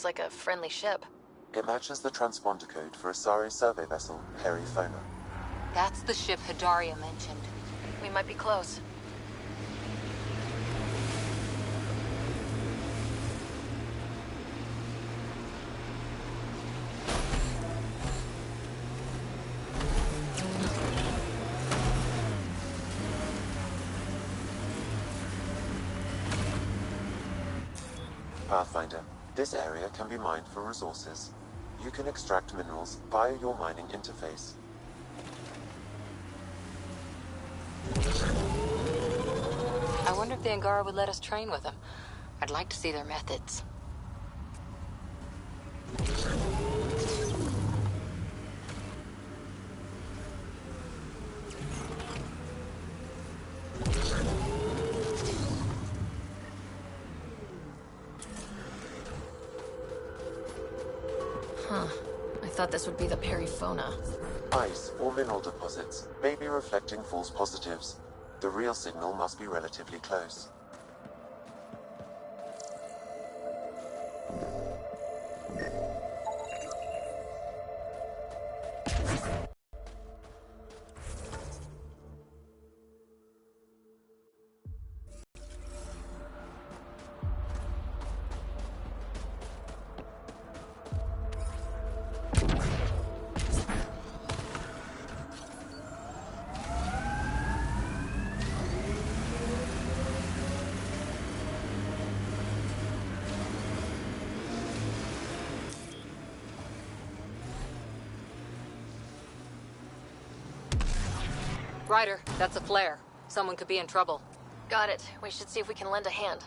like a friendly ship. It matches the transponder code for Asari's survey vessel, Perifona. That's the ship Hidaria mentioned. We might be close. Pathfinder, this area can be mined for resources. You can extract minerals via your mining interface. I wonder if the Angara would let us train with them. I'd like to see their methods. Huh. I thought this would be the Perifona. Ice or mineral deposits may be reflecting false positives. The real signal must be relatively close. Ryder, that's a flare. Someone could be in trouble. Got it. We should see if we can lend a hand.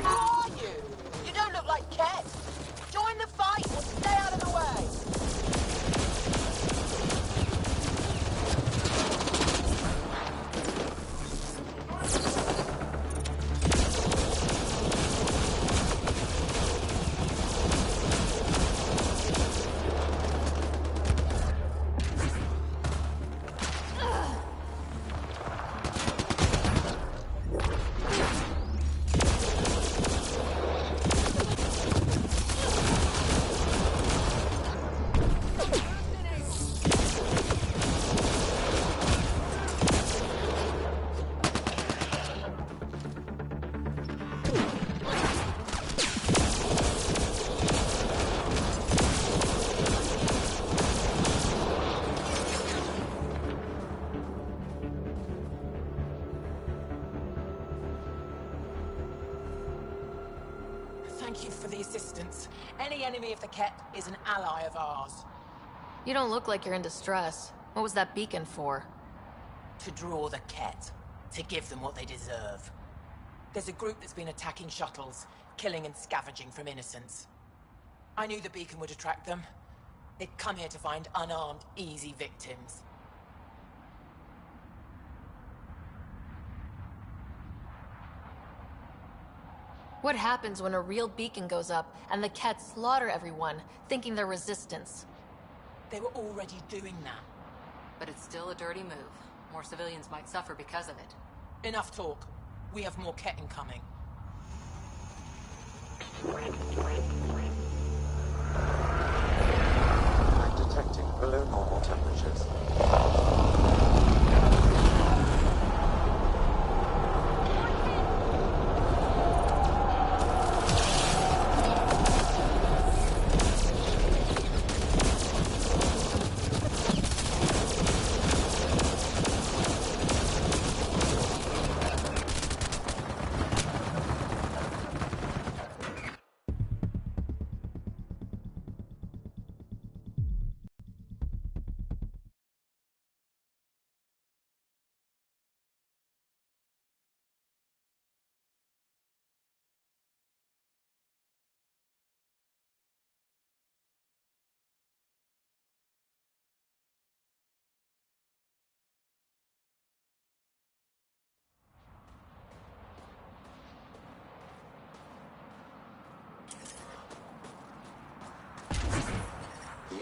Who are you? You don't look like Ket. Join the fight or stay out of the way. Thank you for the assistance. Any enemy of the Ket is an ally of ours. You don't look like you're in distress. What was that beacon for? To draw the Ket. To give them what they deserve. There's a group that's been attacking shuttles, killing and scavenging from innocents. I knew the beacon would attract them. They'd come here to find unarmed, easy victims. What happens when a real beacon goes up and the Ket slaughter everyone, thinking they're resistance? They were already doing that. But it's still a dirty move. More civilians might suffer because of it. Enough talk. We have more Ket incoming. I'm detecting below normal temperatures.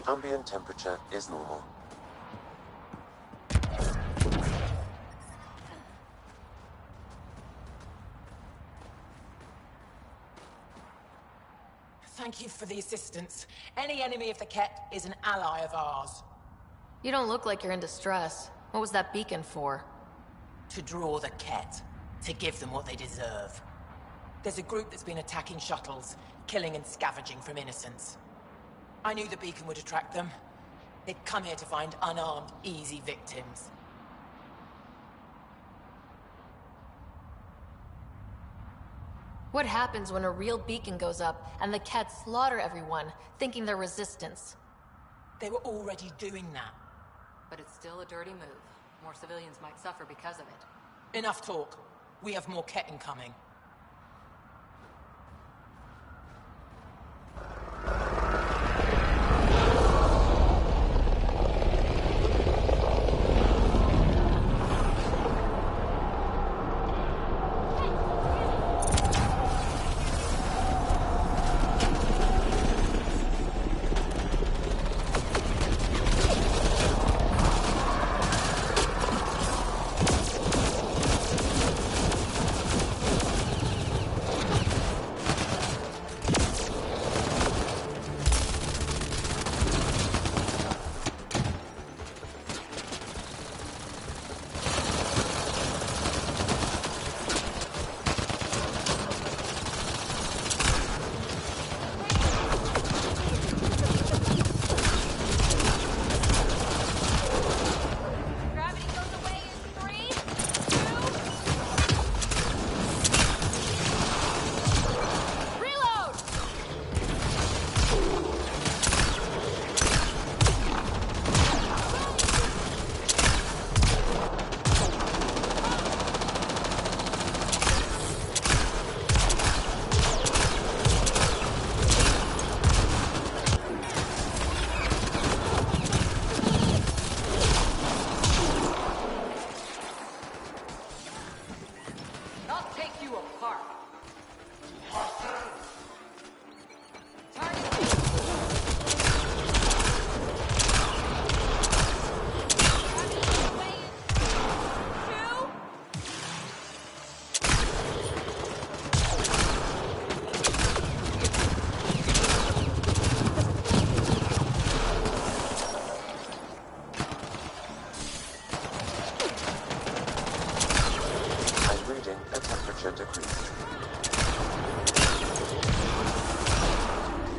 The ambient temperature is normal. Thank you for the assistance. Any enemy of the Ket is an ally of ours. You don't look like you're in distress. What was that beacon for? To draw the Ket. To give them what they deserve. There's a group that's been attacking shuttles, killing and scavenging from innocents. I knew the beacon would attract them. They'd come here to find unarmed, easy victims. What happens when a real beacon goes up and the Ket slaughter everyone, thinking they're resistance? They were already doing that. But it's still a dirty move. More civilians might suffer because of it. Enough talk. We have more Ket incoming.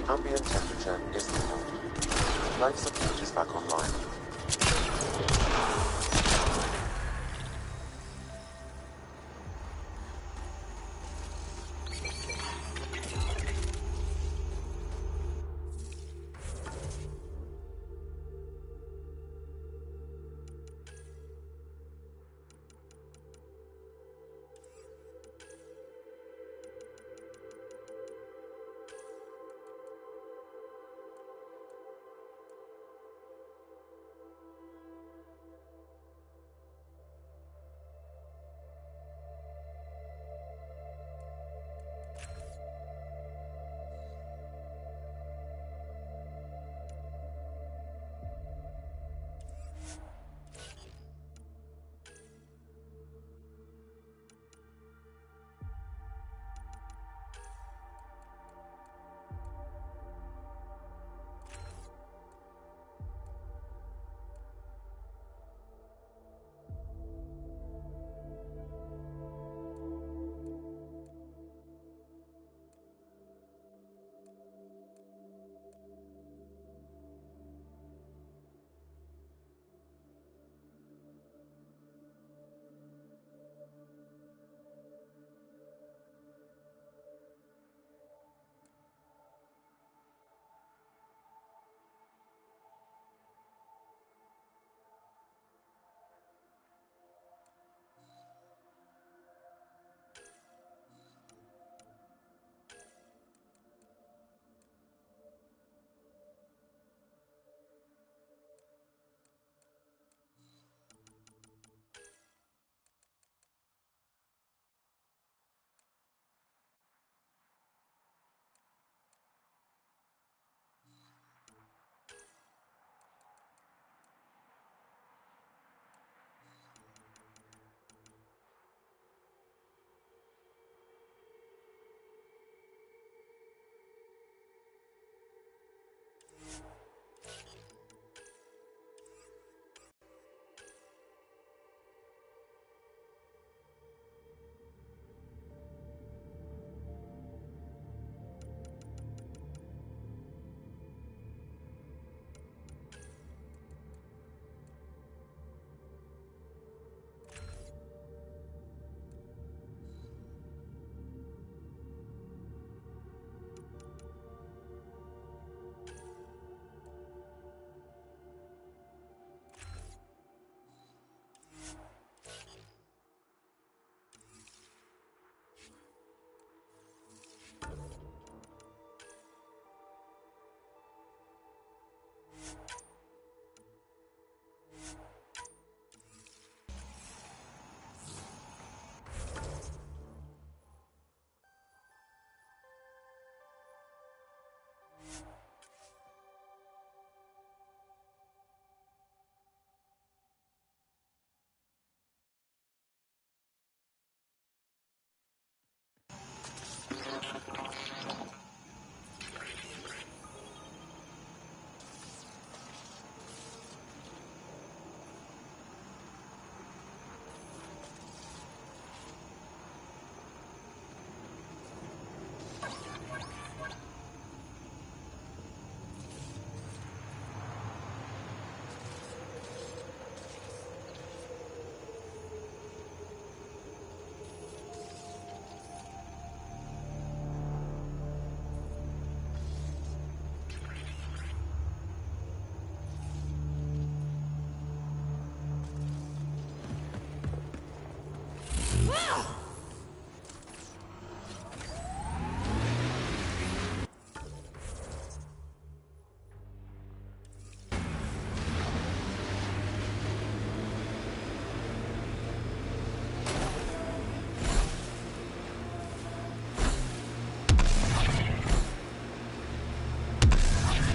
Ambient temperature is normal. Life support is back online.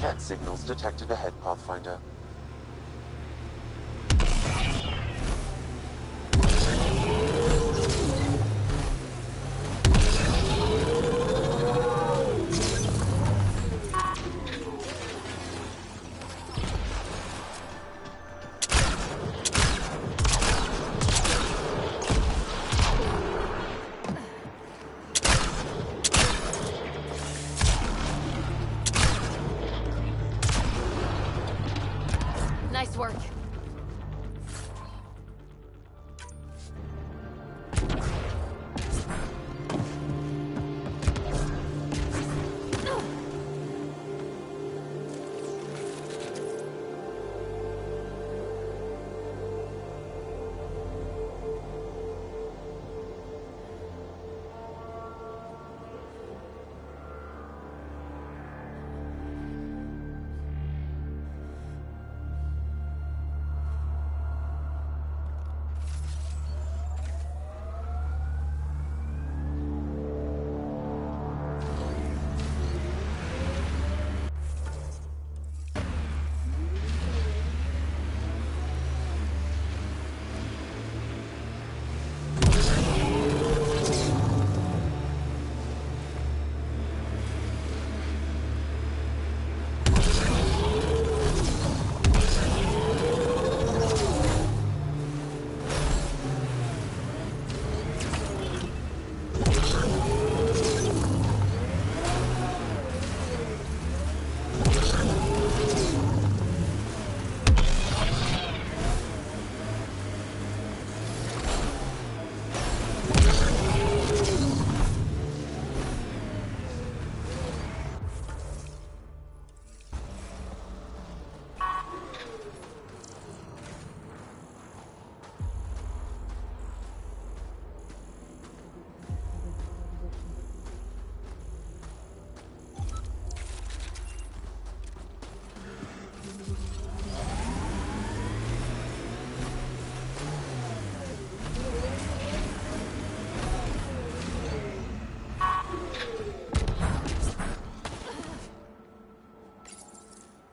Cat signals detected ahead, Pathfinder. Nice work.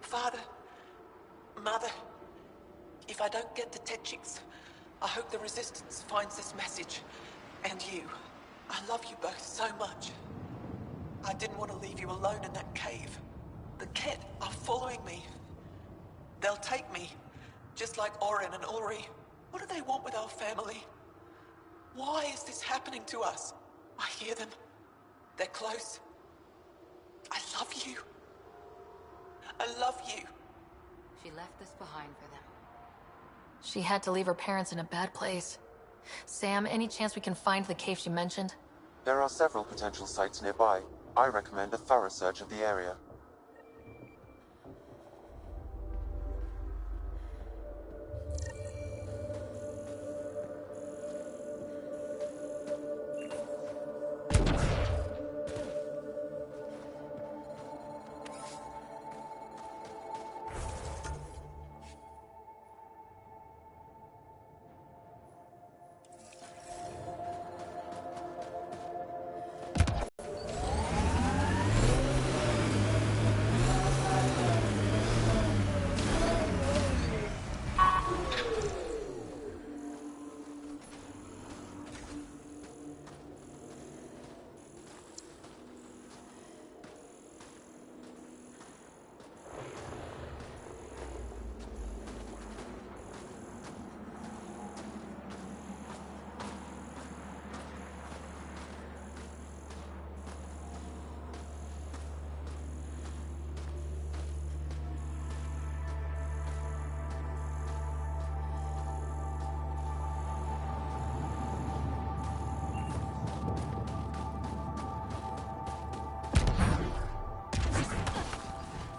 Father, Mother, if I don't get the Tetchiks, I hope the Resistance finds this message. And you. I love you both so much. I didn't want to leave you alone in that cave. The Ket are following me. They'll take me, just like Orin and Ulri. What do they want with our family? Why is this happening to us? I hear them. They're close. I love you. I love you. She left this behind for them. She had to leave her parents in a bad place. Sam, any chance we can find the cave she mentioned? There are several potential sites nearby. I recommend a thorough search of the area.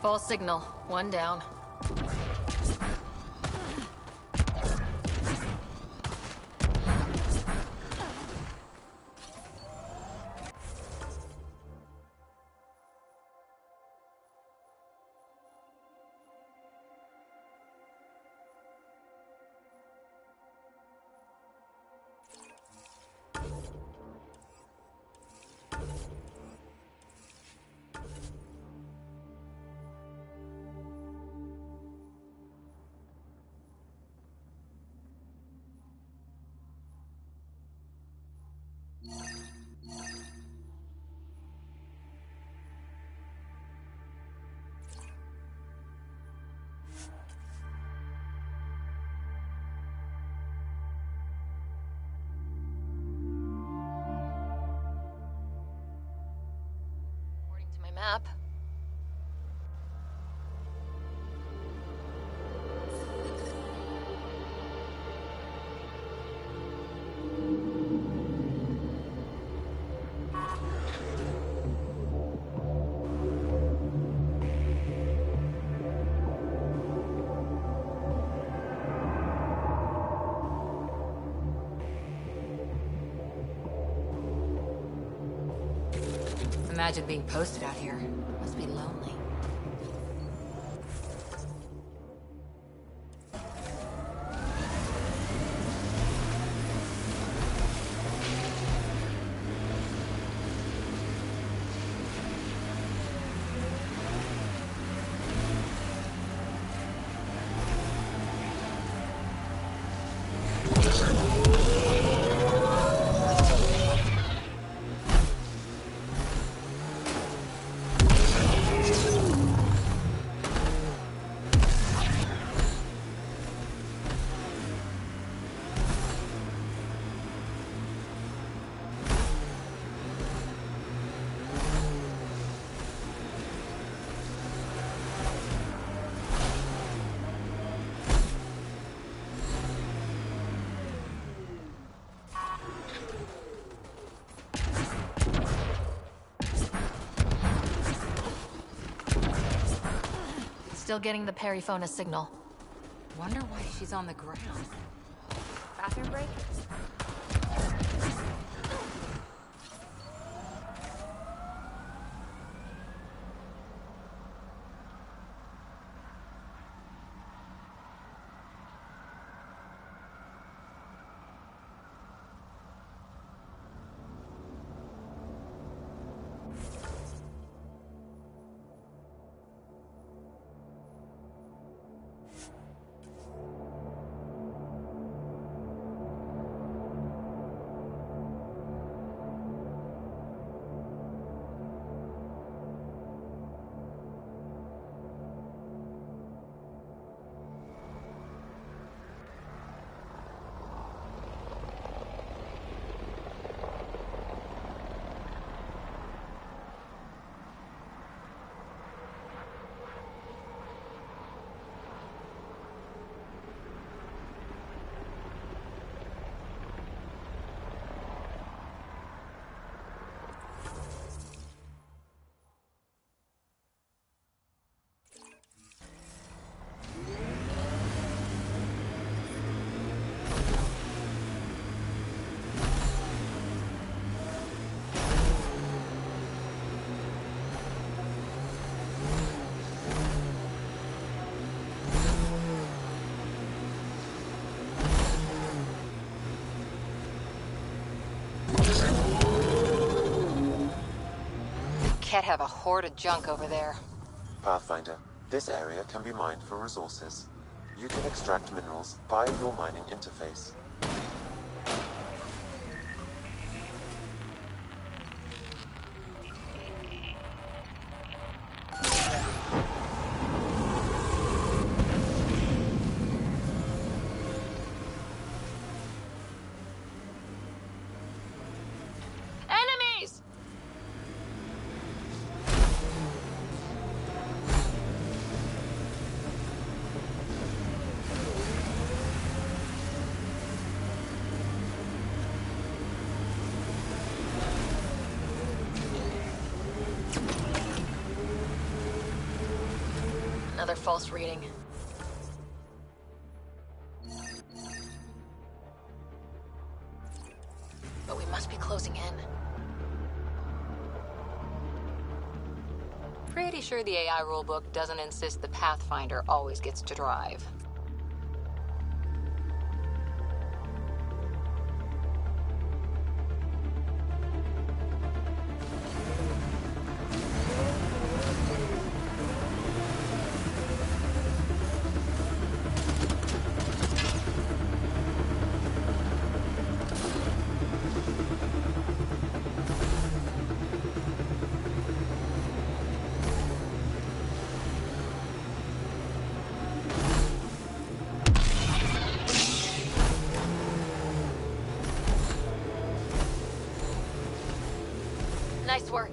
False signal. One down. According to my map. Imagine being posted out here. Must be lonely. Still getting the periphone signal. Wonder why she's on the ground. Bathroom break? Can't have a horde of junk over there. Pathfinder, this area can be mined for resources. You can extract minerals via your mining interface. Enemies! Another false reading. But we must be closing in. Pretty sure the AI rulebook doesn't insist the Pathfinder always gets to drive. Nice work.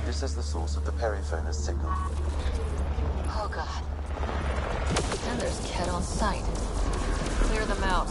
This is the source of the periphone's signal. Oh god. And there's Ket on site. Clear them out.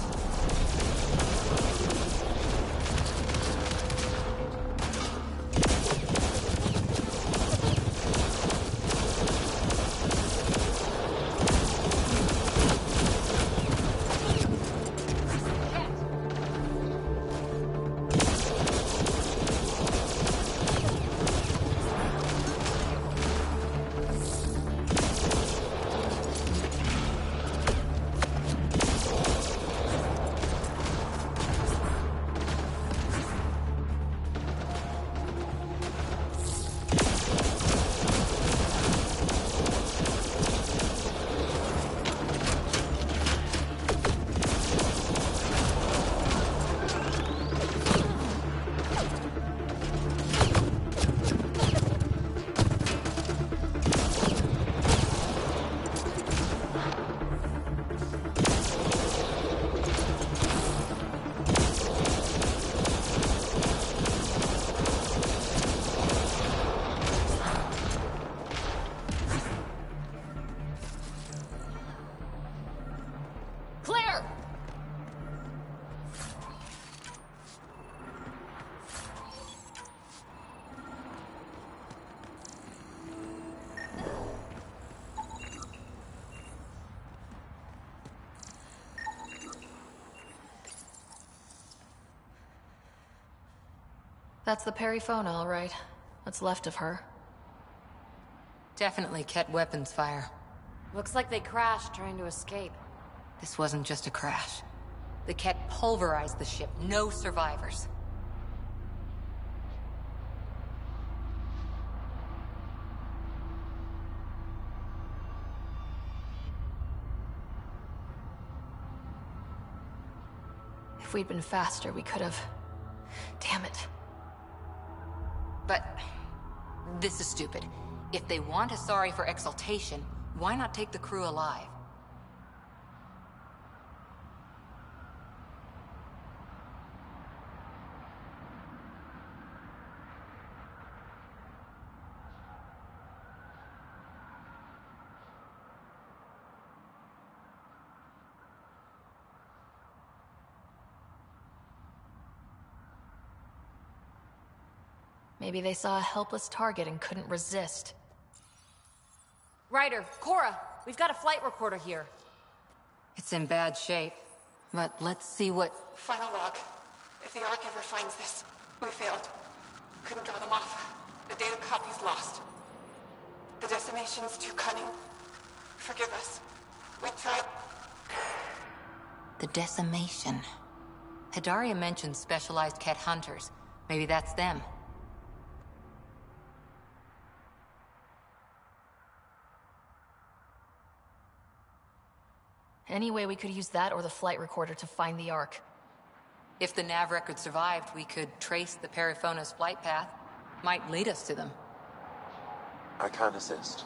That's the Perifona, all right. What's left of her. Definitely Ket weapons fire. Looks like they crashed trying to escape. This wasn't just a crash. The Ket pulverized the ship. No survivors. If we'd been faster, we could have... Damn it. But this is stupid. If they want Asari for exaltation, why not take the crew alive? Maybe they saw a helpless target and couldn't resist. Ryder, Cora, we've got a flight recorder here. It's in bad shape, but let's see what... Final log. If the Ark ever finds this, we failed. Couldn't draw them off. The data copy's lost. The decimation's too cunning. Forgive us. We tried... The decimation. Hidaria mentioned specialized Ket hunters. Maybe that's them. Anyway, we could use that or the flight recorder to find the Ark. If the nav record survived, we could trace the Perifona's flight path. Might lead us to them. I can assist.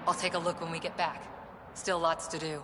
I'll take a look when we get back. Still lots to do.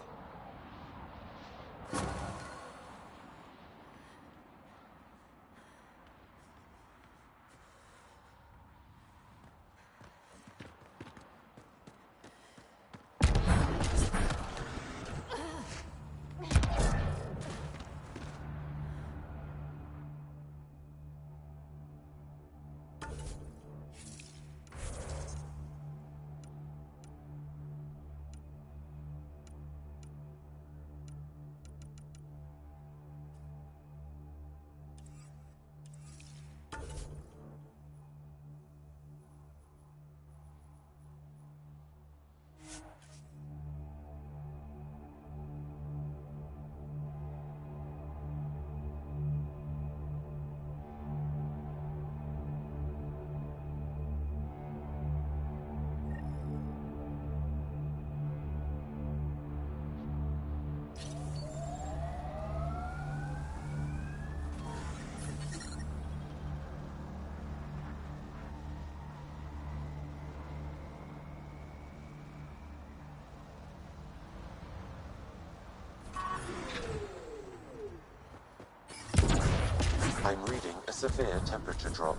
I'm reading a severe temperature drop.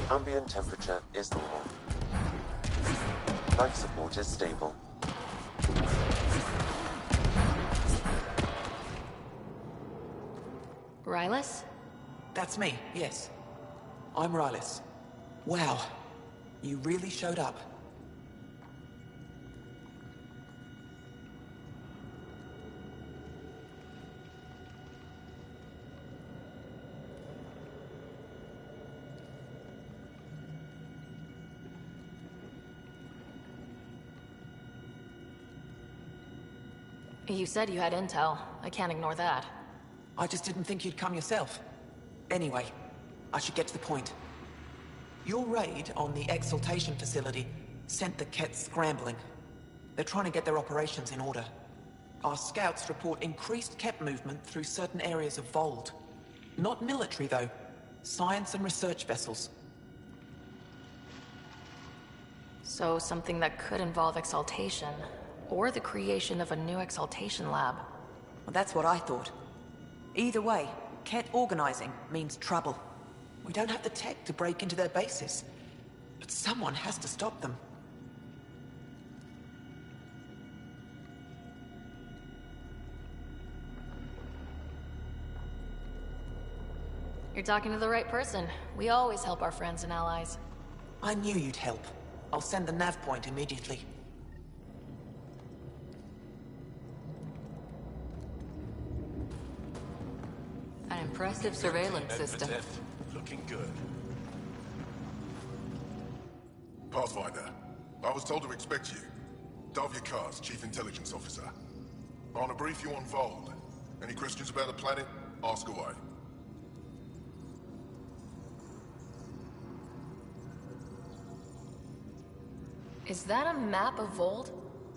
Ambient temperature is normal. Life support is stable. Rylus? That's me, yes. I'm Rylus. Wow. You really showed up. You said you had intel. I can't ignore that. I just didn't think you'd come yourself. Anyway, I should get to the point. Your raid on the Exaltation facility sent the Kets scrambling. They're trying to get their operations in order. Our scouts report increased Ket movement through certain areas of Vold. Not military, though. Science and research vessels. So something that could involve Exaltation, or the creation of a new Exaltation lab. Well, that's what I thought. Either way, Ket organizing means trouble. We don't have the tech to break into their bases, but someone has to stop them. You're talking to the right person. We always help our friends and allies. I knew you'd help. I'll send the nav point immediately. An impressive surveillance system. Looking good. Pathfinder, I was told to expect you. Davia Kars, Chief Intelligence Officer. I want to brief you on Vold. Any questions about the planet? Ask away. Is that a map of Vold?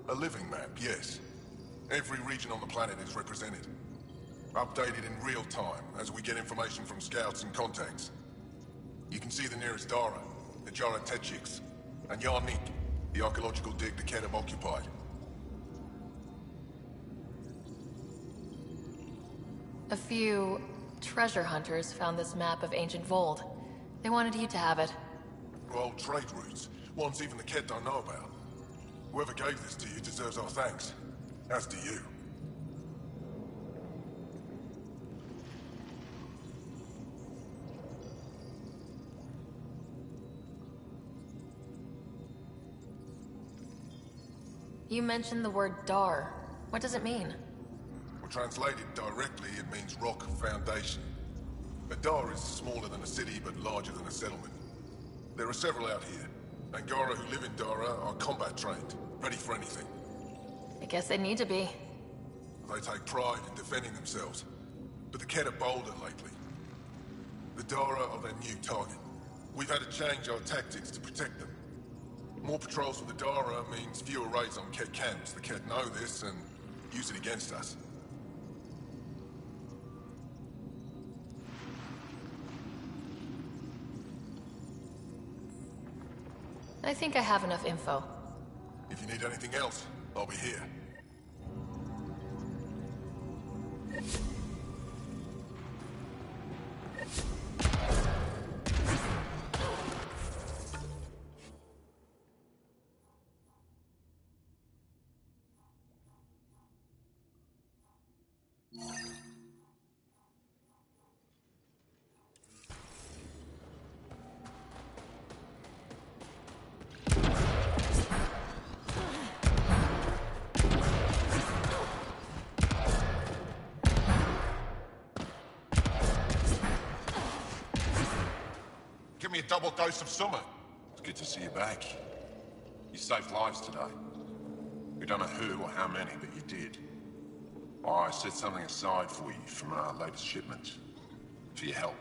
A living map, yes. Every region on the planet is represented. Updated in real time as we get information from scouts and contacts. You can see the nearest Dara, the Jara Tetchiks, and Yarnik, the archaeological dig the Ket have occupied. A few treasure hunters found this map of ancient Vold. They wanted you to have it. Old trade routes, ones even the Ket don't know about. Whoever gave this to you deserves our thanks. As do you. You mentioned the word Dar. What does it mean? Well, translated directly, it means rock foundation. A Dar is smaller than a city, but larger than a settlement. There are several out here. Angara who live in Dara are combat trained, ready for anything. I guess they need to be. They take pride in defending themselves, but the Ket are bolder lately. The Dara are their new target. We've had to change our tactics to protect them. More patrols for the Dara means fewer raids on Ket camps. The Ket know this and use it against us. I think I have enough info. If you need anything else, I'll be here. Give me a double dose of summer. It's good to see you back. You saved lives today. We don't know who or how many, but you did. I set something aside for you from our latest shipment. For your help.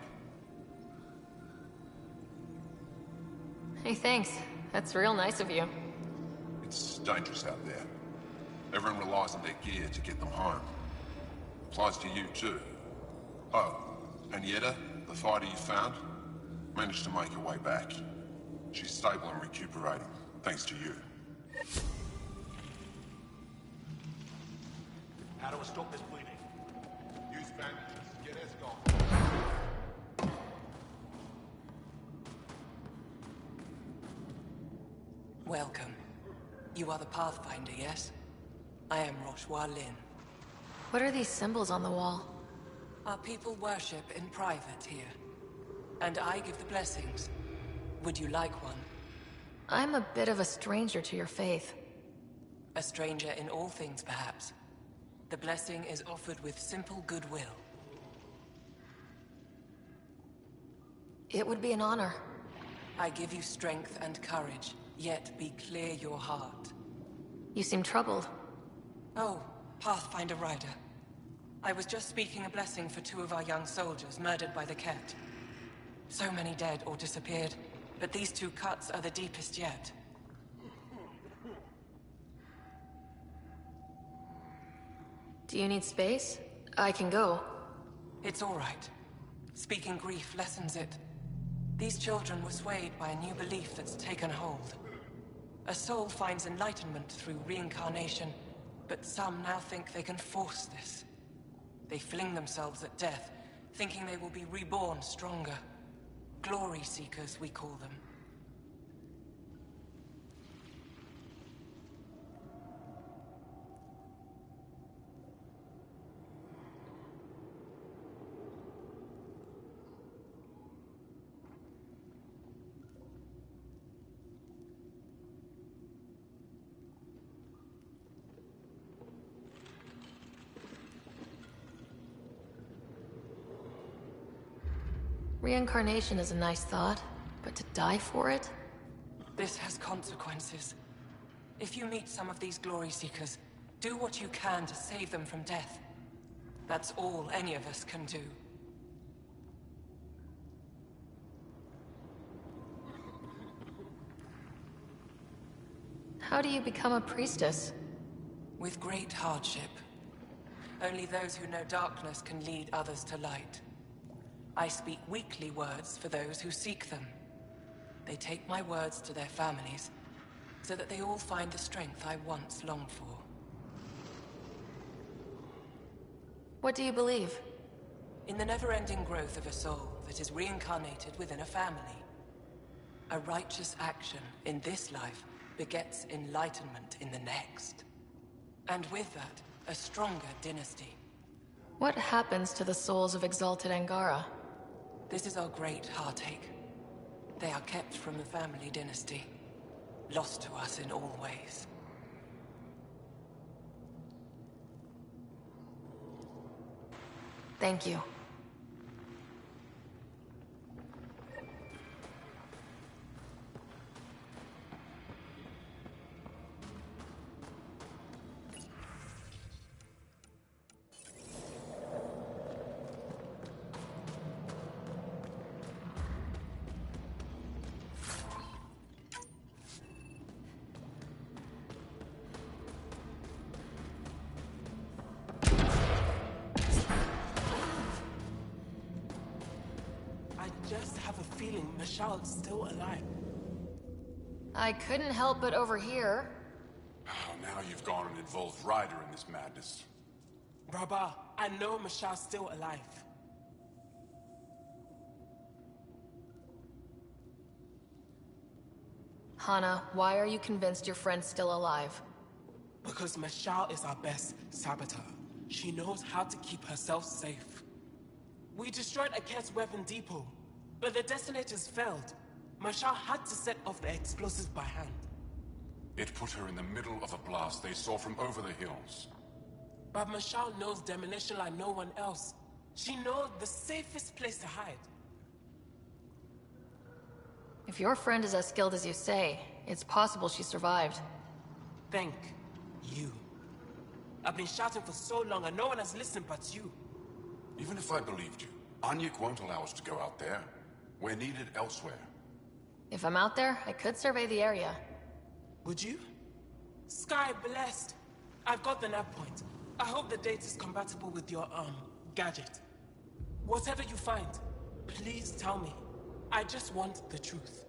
Hey, thanks. That's real nice of you. It's dangerous out there. Everyone relies on their gear to get them home. Applies to you too. Oh, and Yetta, the fighter you found, managed to make her way back. She's stable and recuperating, thanks to you. How do I stop this bleeding? these bandages. Get us going. Welcome. You are the Pathfinder, yes? I am Roshua Lin. What are these symbols on the wall? Our people worship in private here. And I give the blessings. Would you like one? I'm a bit of a stranger to your faith. A stranger in all things, perhaps. The blessing is offered with simple goodwill. It would be an honor. I give you strength and courage, yet be clear your heart. You seem troubled. Oh, Pathfinder Rider. I was just speaking a blessing for 2 of our young soldiers murdered by the Ket. So many dead or disappeared, but these 2 cuts are the deepest yet. Do you need space? I can go. It's all right. Speaking grief lessens it. These children were swayed by a new belief that's taken hold. A soul finds enlightenment through reincarnation, but some now think they can force this. They fling themselves at death, thinking they will be reborn stronger. Glory seekers, we call them. Reincarnation is a nice thought, but to die for it? This has consequences. If you meet some of these glory seekers, do what you can to save them from death. That's all any of us can do. How do you become a priestess? With great hardship. Only those who know darkness can lead others to light. I speak weekly words for those who seek them. They take my words to their families, so that they all find the strength I once longed for. What do you believe? In the never-ending growth of a soul that is reincarnated within a family. A righteous action in this life begets enlightenment in the next. And with that, a stronger dynasty. What happens to the souls of exalted Angara? This is our great heartache. They are kept from the family dynasty, lost to us in all ways. Thank you. Just have a feeling Michelle's still alive. I couldn't help but overhear. Oh, now you've gone and involved Ryder in this madness. Rabah, I know Michelle's still alive. Hana, why are you convinced your friend's still alive? Because Michelle is our best saboteur. She knows how to keep herself safe. We destroyed a Ket's weapon depot, but the detonators failed. Michelle had to set off the explosives by hand. It put her in the middle of a blast they saw from over the hills. But Michelle knows demolition like no one else. She knows the safest place to hide. If your friend is as skilled as you say, it's possible she survived. Thank you. I've been shouting for so long and no one has listened but you. Even if I believed you, Anyik won't allow us to go out there. We're needed elsewhere. If I'm out there, I could survey the area. Would you? Sky blessed. I've got the nav point. I hope the date is compatible with your, gadget. Whatever you find, please tell me. I just want the truth.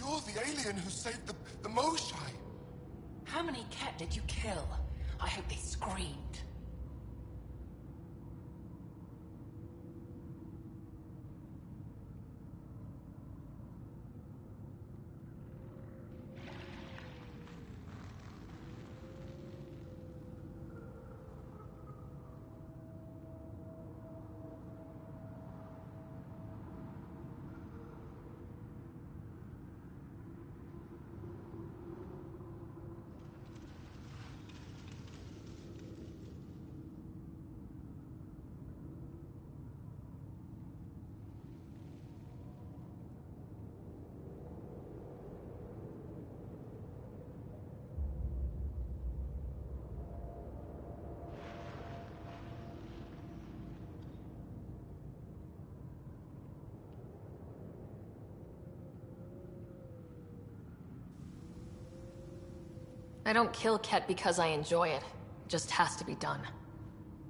You're the alien who saved the Moshai. How many cat did you kill? I hope they screamed. I don't kill Ket because I enjoy it. It just has to be done.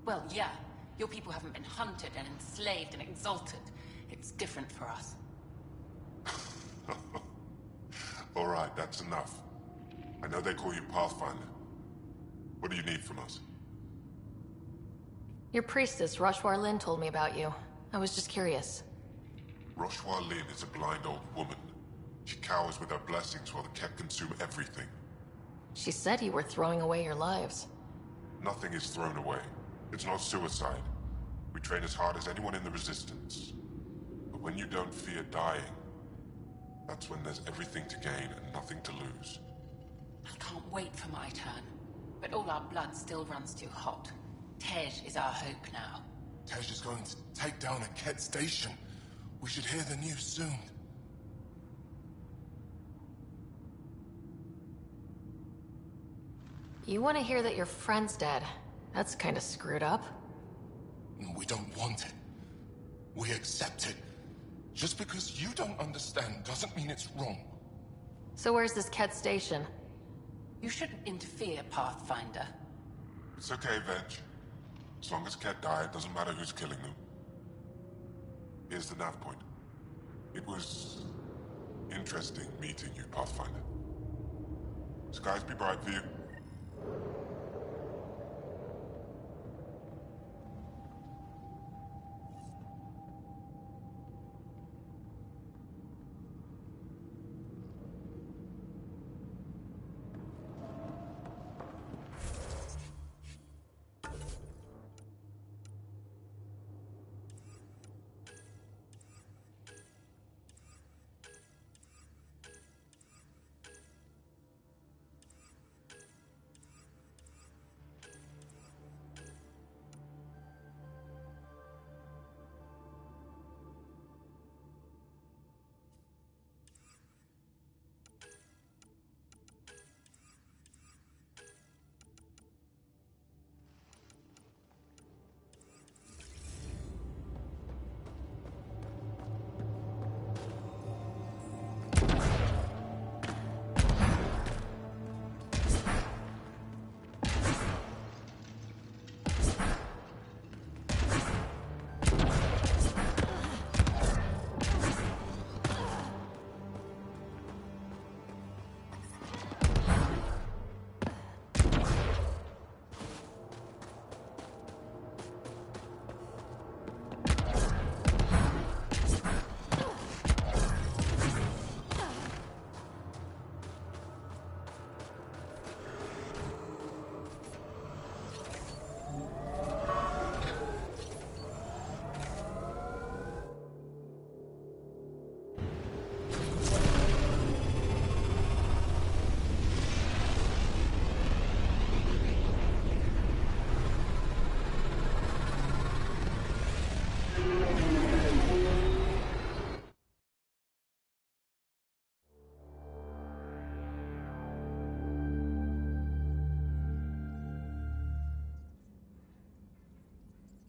Well, yeah. Your people haven't been hunted and enslaved and exalted. It's different for us. All right, that's enough. I know they call you Pathfinder. What do you need from us? Your priestess, Roshwar Lin, told me about you. I was just curious. Roshwar Lin is a blind old woman. She cowers with her blessings while the Ket consume everything. She said you were throwing away your lives. Nothing is thrown away. It's not suicide. We train as hard as anyone in the Resistance. But when you don't fear dying, that's when there's everything to gain and nothing to lose. I can't wait for my turn. But all our blood still runs too hot. Tej is our hope now. Tej is going to take down a Ket station. We should hear the news soon. You want to hear that your friend's dead. That's kind of screwed up. We don't want it. We accept it. Just because you don't understand doesn't mean it's wrong. So where's this Ket station? You shouldn't interfere, Pathfinder. It's okay, Veg. As long as Ket die, it doesn't matter who's killing them. Here's the nav point. It was interesting meeting you, Pathfinder. Skies be bright for you.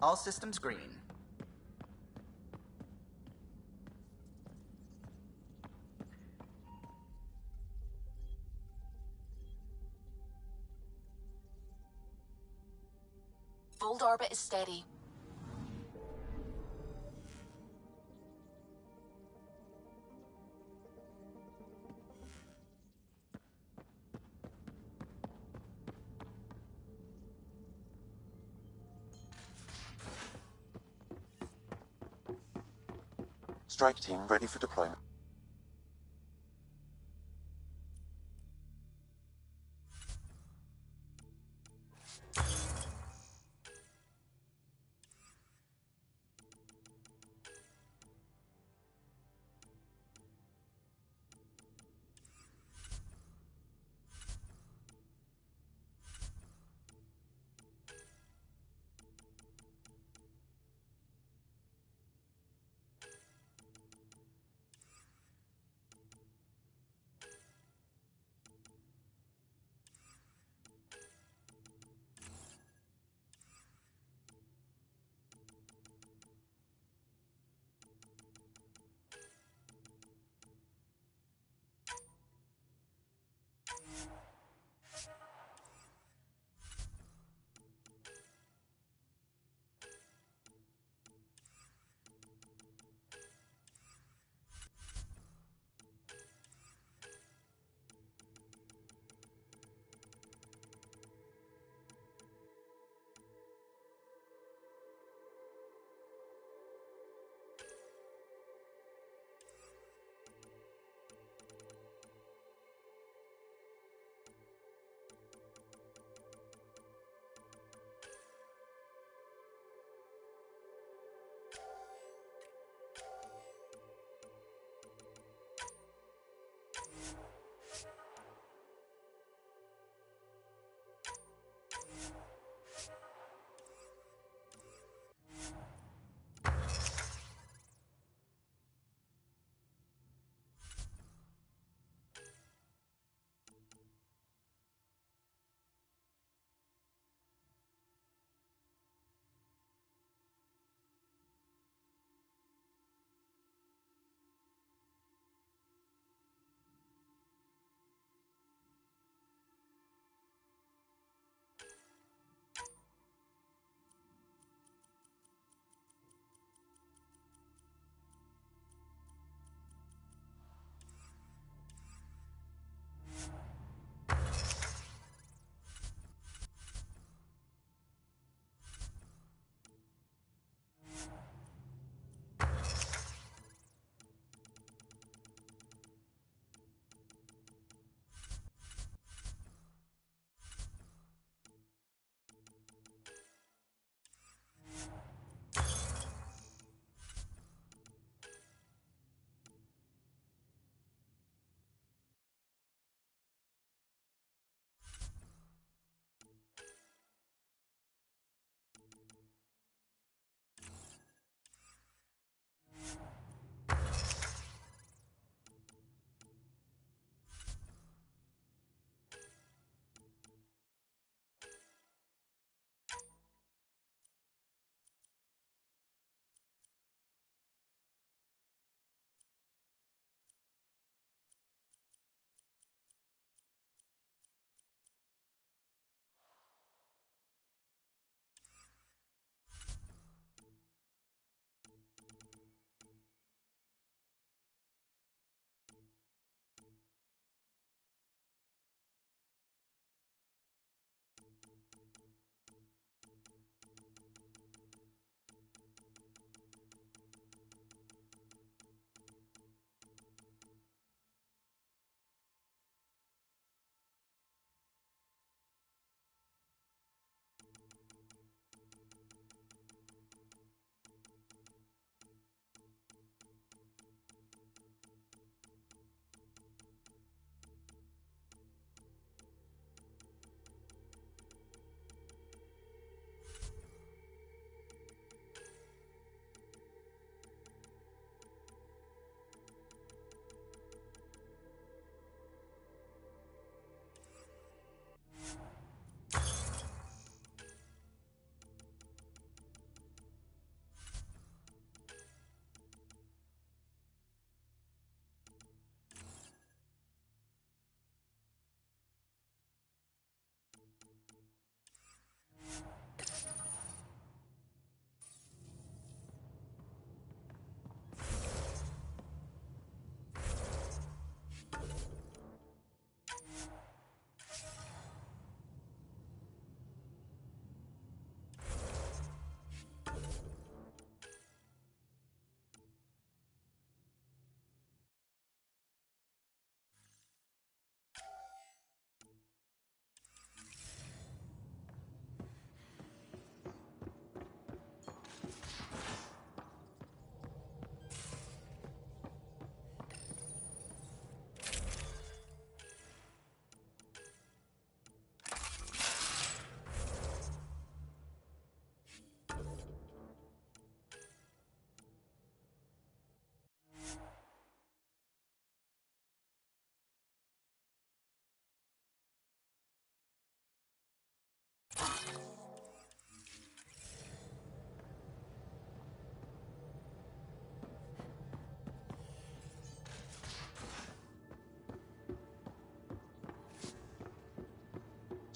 All systems green. Fold orbit is steady. Strike team ready for deployment.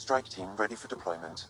Strike team ready for deployment.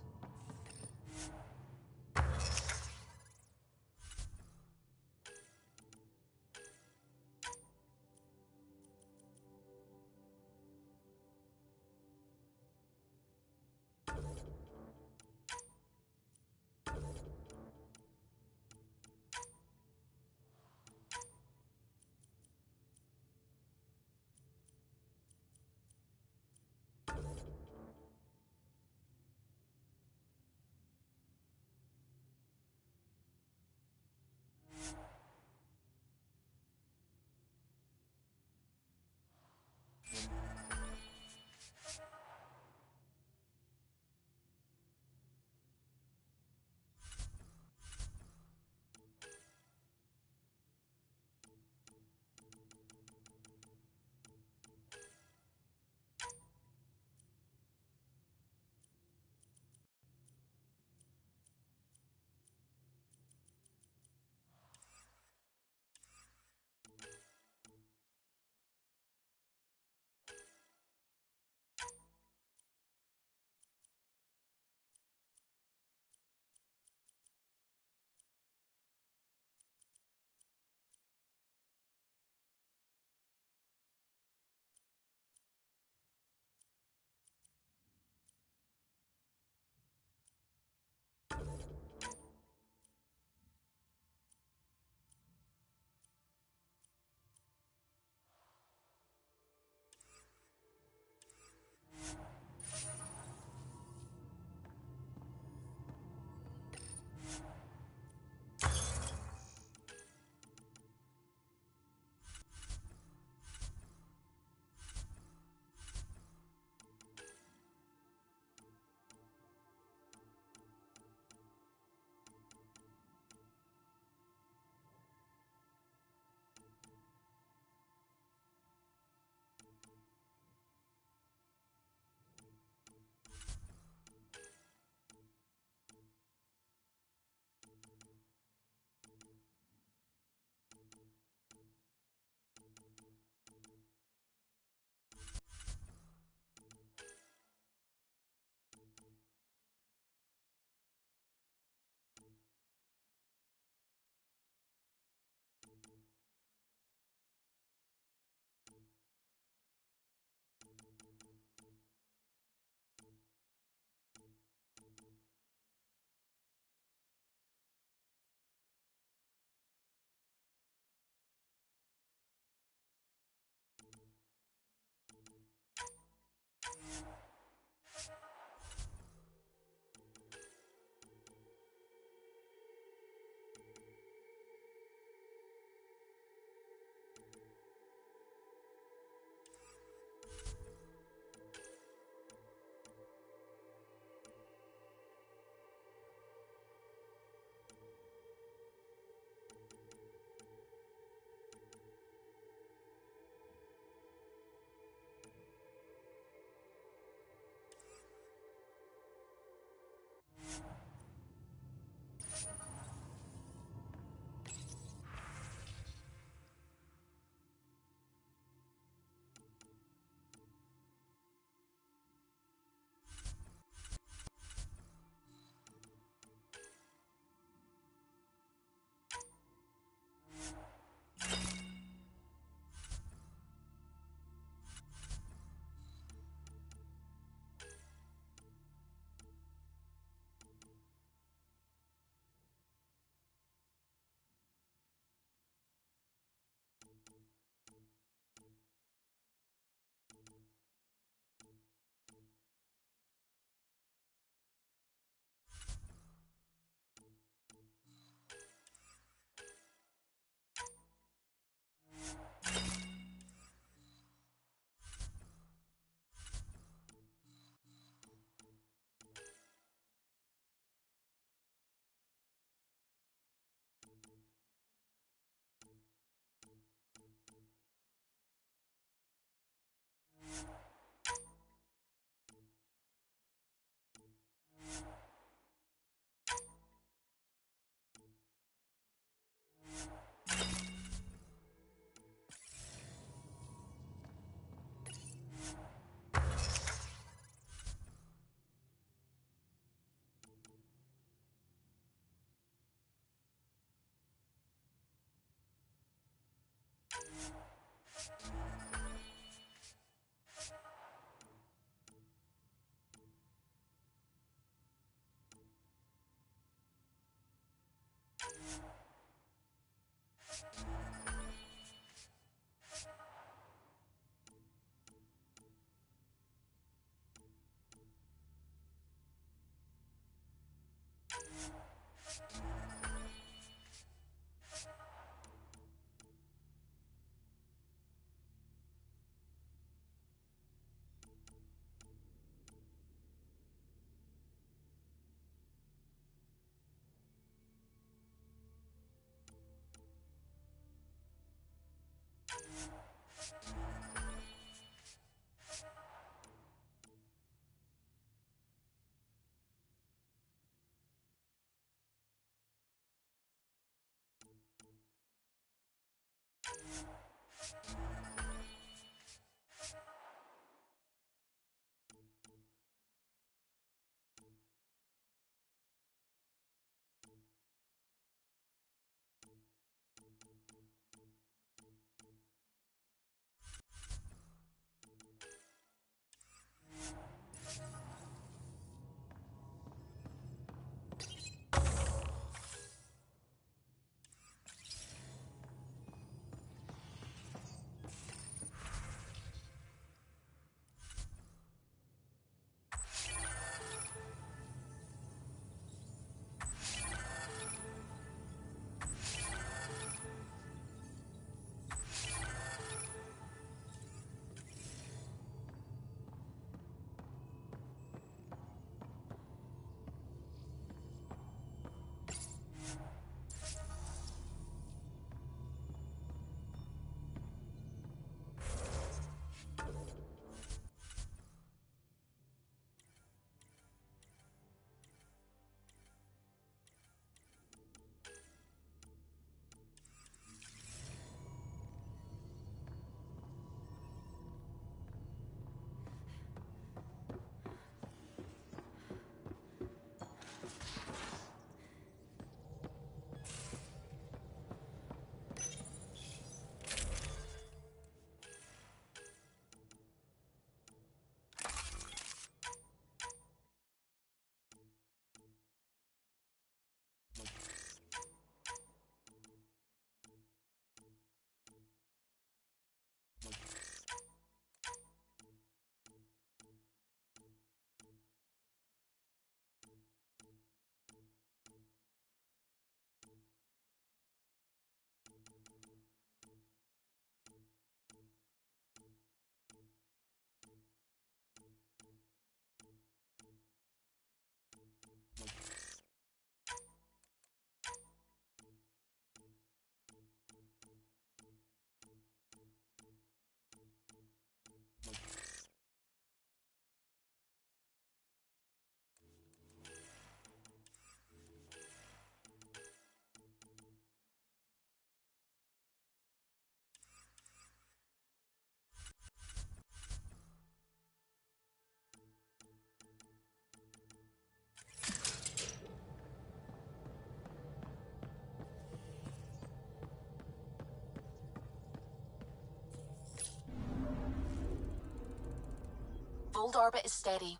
Old orbit is steady.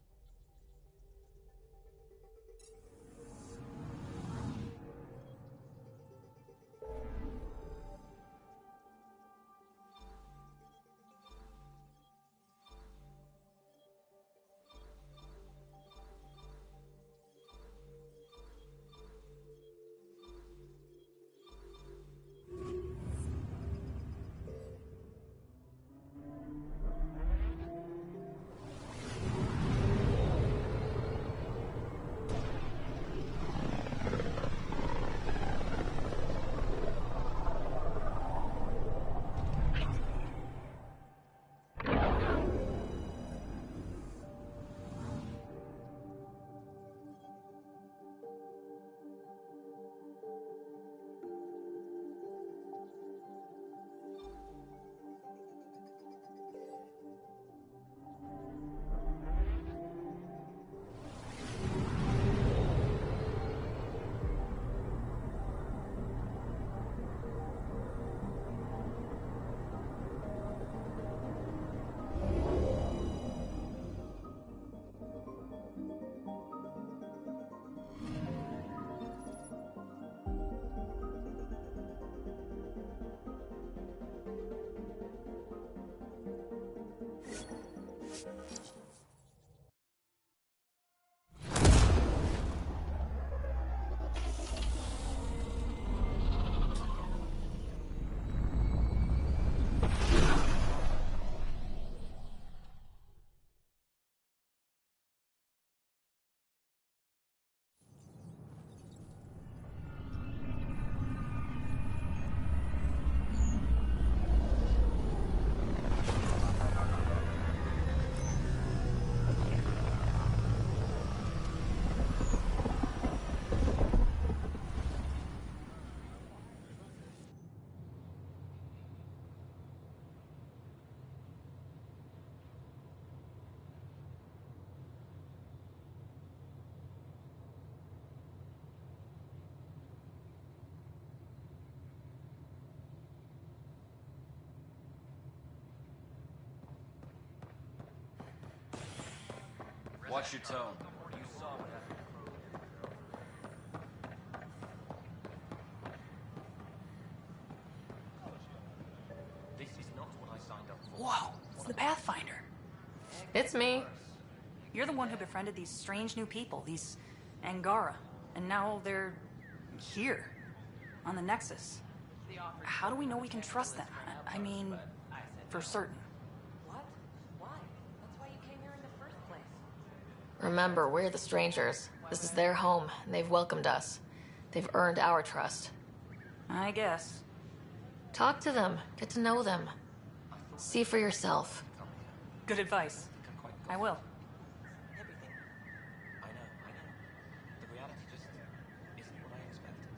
Watch your tone. This is not what I signed up for. Whoa, it's the Pathfinder. It's me. You're the one who befriended these strange new people, these Angara. And now they're here, on the Nexus. How do we know we can trust them? I mean, for certain. What? Why? That's why you came here in the first place. Remember, we're the strangers. This is their home, and they've welcomed us. They've earned our trust. I guess. Talk to them. Get to know them. See for yourself. Good advice. I will. Everything. I know. The reality just isn't what I expected.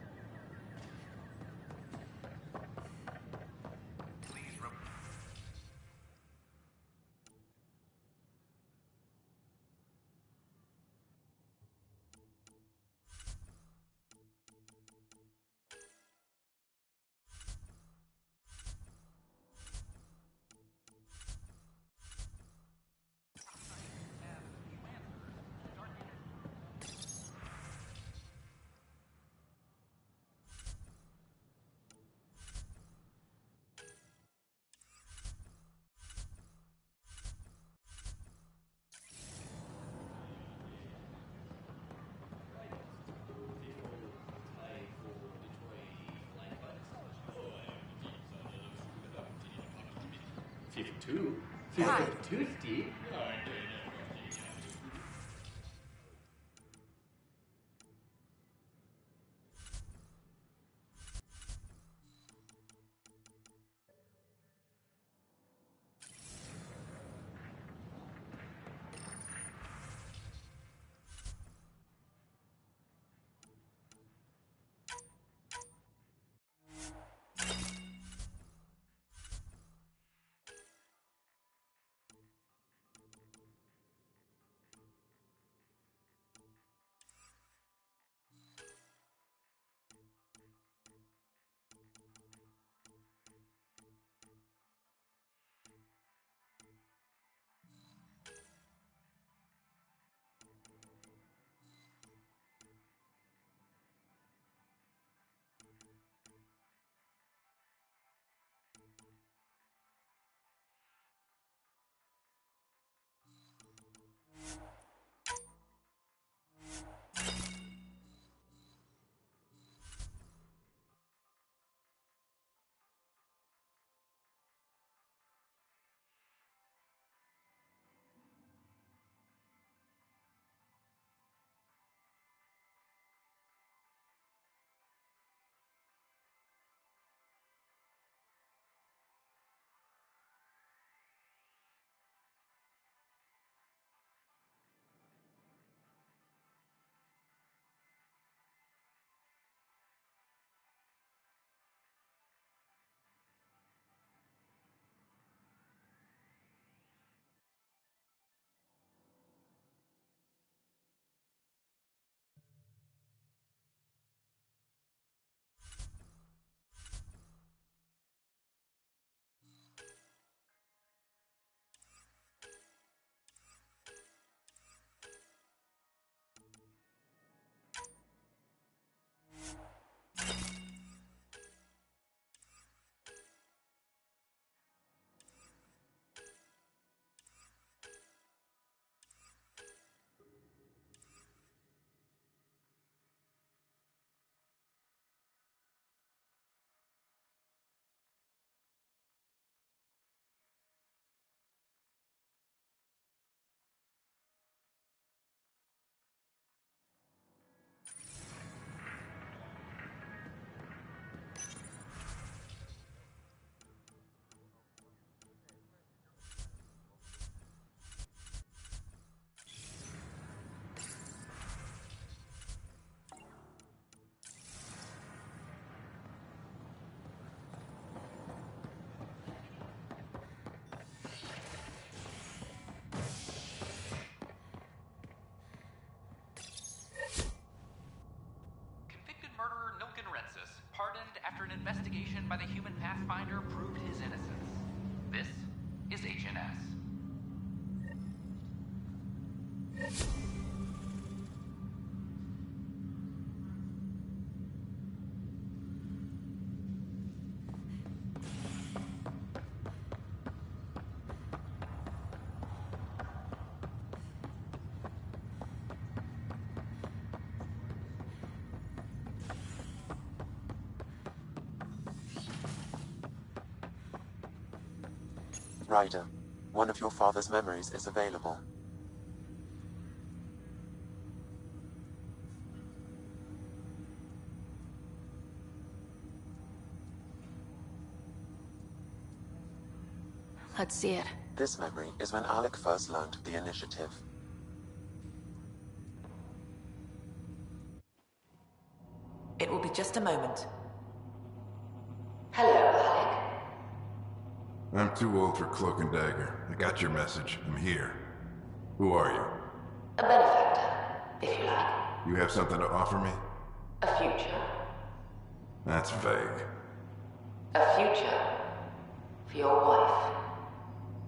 God. 50. After an investigation by the human Pathfinder proved his innocence. This is HNS. Ryder, one of your father's memories is available. Let's see it. This memory is when Alec first learned the initiative. It will be just a moment. Hello, Alec. I'm too old for Cloak and Dagger. I got your message. I'm here. Who are you? A benefactor, if you like. You have something to offer me? A future. That's vague. A future. For your wife.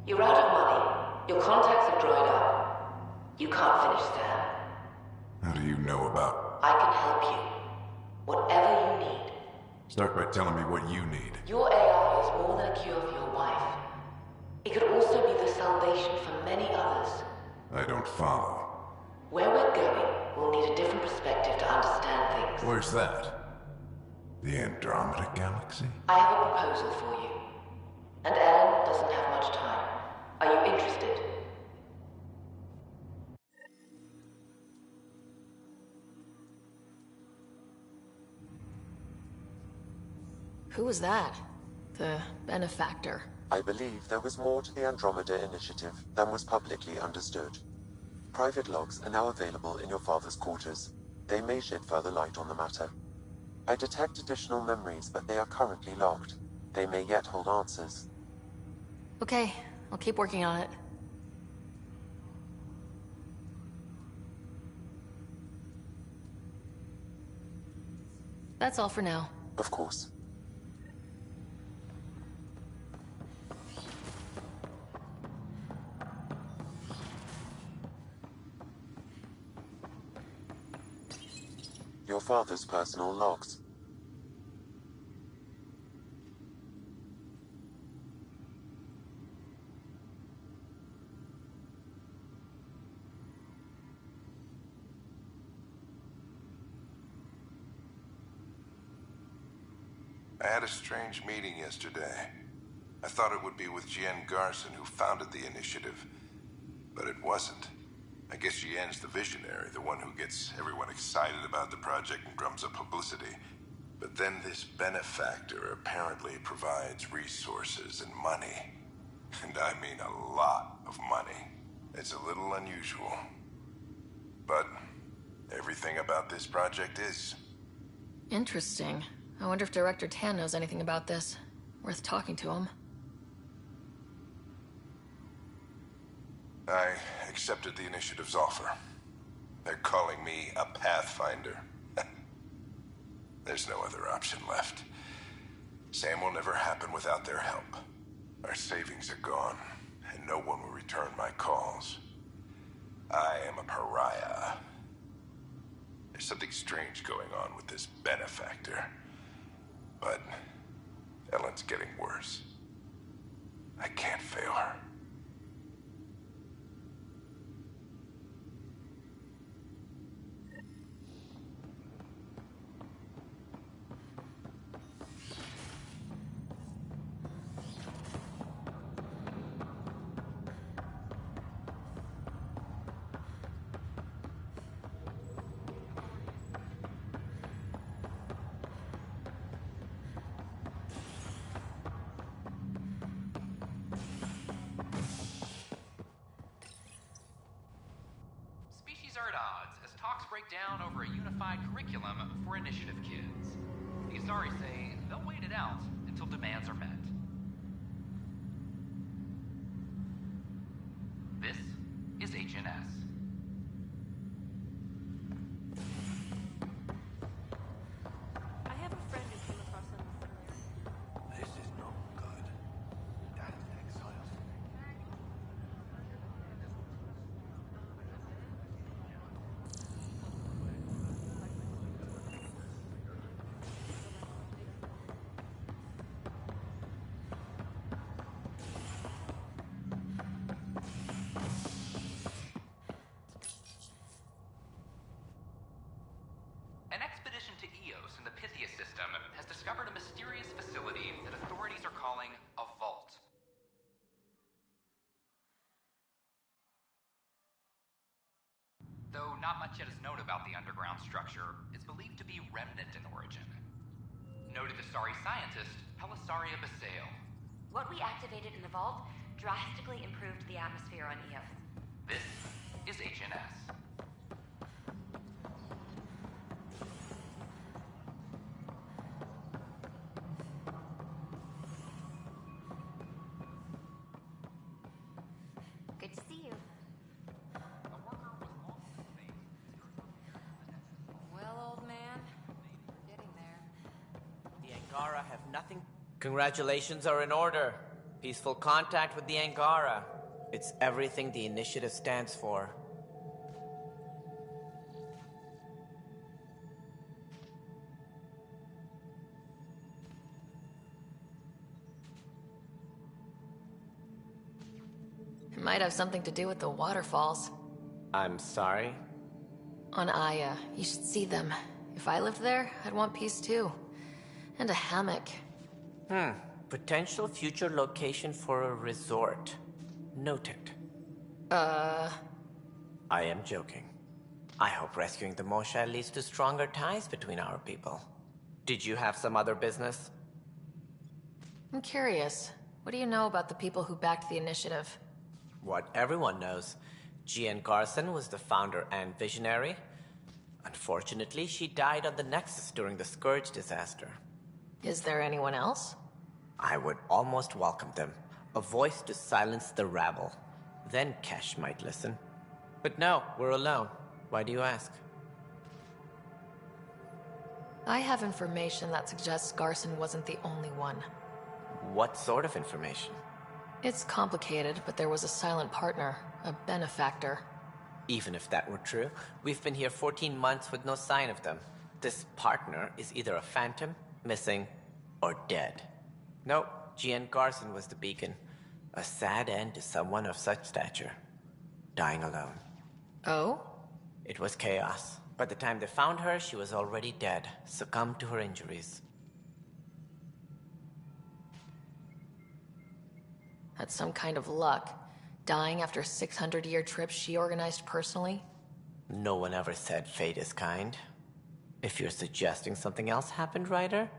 You're out of money. Your contacts have dried up. You can't finish Sam. How do you know about... I can help you. Whatever you need. Start by telling me what you need. Your AI is more than a cure for your wife. It could also be the salvation for many others. I don't follow. Where we're going, we'll need a different perspective to understand things. Where's that? The Andromeda Galaxy? I have a proposal for you. And Ellen doesn't have much time. Are you interested? Who was that? The benefactor. I believe there was more to the Andromeda initiative than was publicly understood. Private logs are now available in your father's quarters. They may shed further light on the matter. I detect additional memories, but they are currently logged. They may yet hold answers. Okay, I'll keep working on it. That's all for now. Of course. Your father's personal logs. I had a strange meeting yesterday. I thought it would be with Jien Garson, who founded the initiative, but it wasn't. I guess Jien's the visionary, the one who gets everyone excited about the project and drums up publicity. But then this benefactor apparently provides resources and money. And I mean a lot of money. It's a little unusual. But everything about this project is. Interesting. I wonder if Director Tan knows anything about this. Worth talking to him. I accepted the initiative's offer. They're calling me a Pathfinder. There's no other option left. Sam will never happen without their help. Our savings are gone, and no one will return my calls. I am a pariah. There's something strange going on with this benefactor. But Ellen's getting worse. I can't fail her. Down over a unified curriculum for initiative kids. The Asari say they'll wait it out until demands are met. This is HNS. I have a friend who came across them earlier. This is not good. Dad's exiles. Discovered a mysterious facility that authorities are calling a vault. Though not much yet is known about the underground structure, it's believed to be remnant in origin. Noted Asari scientist, Pelisaria Basale. What we activated in the vault drastically improved the atmosphere on Eos. This is HNS. Good to see you. Well, old man, we're getting there. The Angara have nothing. Congratulations are in order. Peaceful contact with the Angara. It's everything the initiative stands for. It might have something to do with the waterfalls. I'm sorry? On Aya, you should see them. If I lived there, I'd want peace too. And a hammock. Potential future location for a resort. Noted. I am joking. I hope rescuing the Mosha leads to stronger ties between our people. Did you have some other business? I'm curious. What do you know about the people who backed the initiative? What everyone knows. Gian Garson was the founder and visionary. Unfortunately, she died on the Nexus during the Scourge disaster. Is there anyone else? I would almost welcome them. A voice to silence the rabble. Then Kesh might listen. But no, we're alone. Why do you ask? I have information that suggests Garson wasn't the only one. What sort of information? It's complicated, but there was a silent partner, a benefactor. Even if that were true, we've been here 14 months with no sign of them. This partner is either a phantom, missing, or dead. Nope, Gian Garson was the beacon. A sad end to someone of such stature. Dying alone. Oh? It was chaos. By the time they found her, she was already dead, succumbed to her injuries. That's some kind of luck. Dying after a 600-year trip she organized personally? No one ever said fate is kind. If you're suggesting something else happened, Ryder,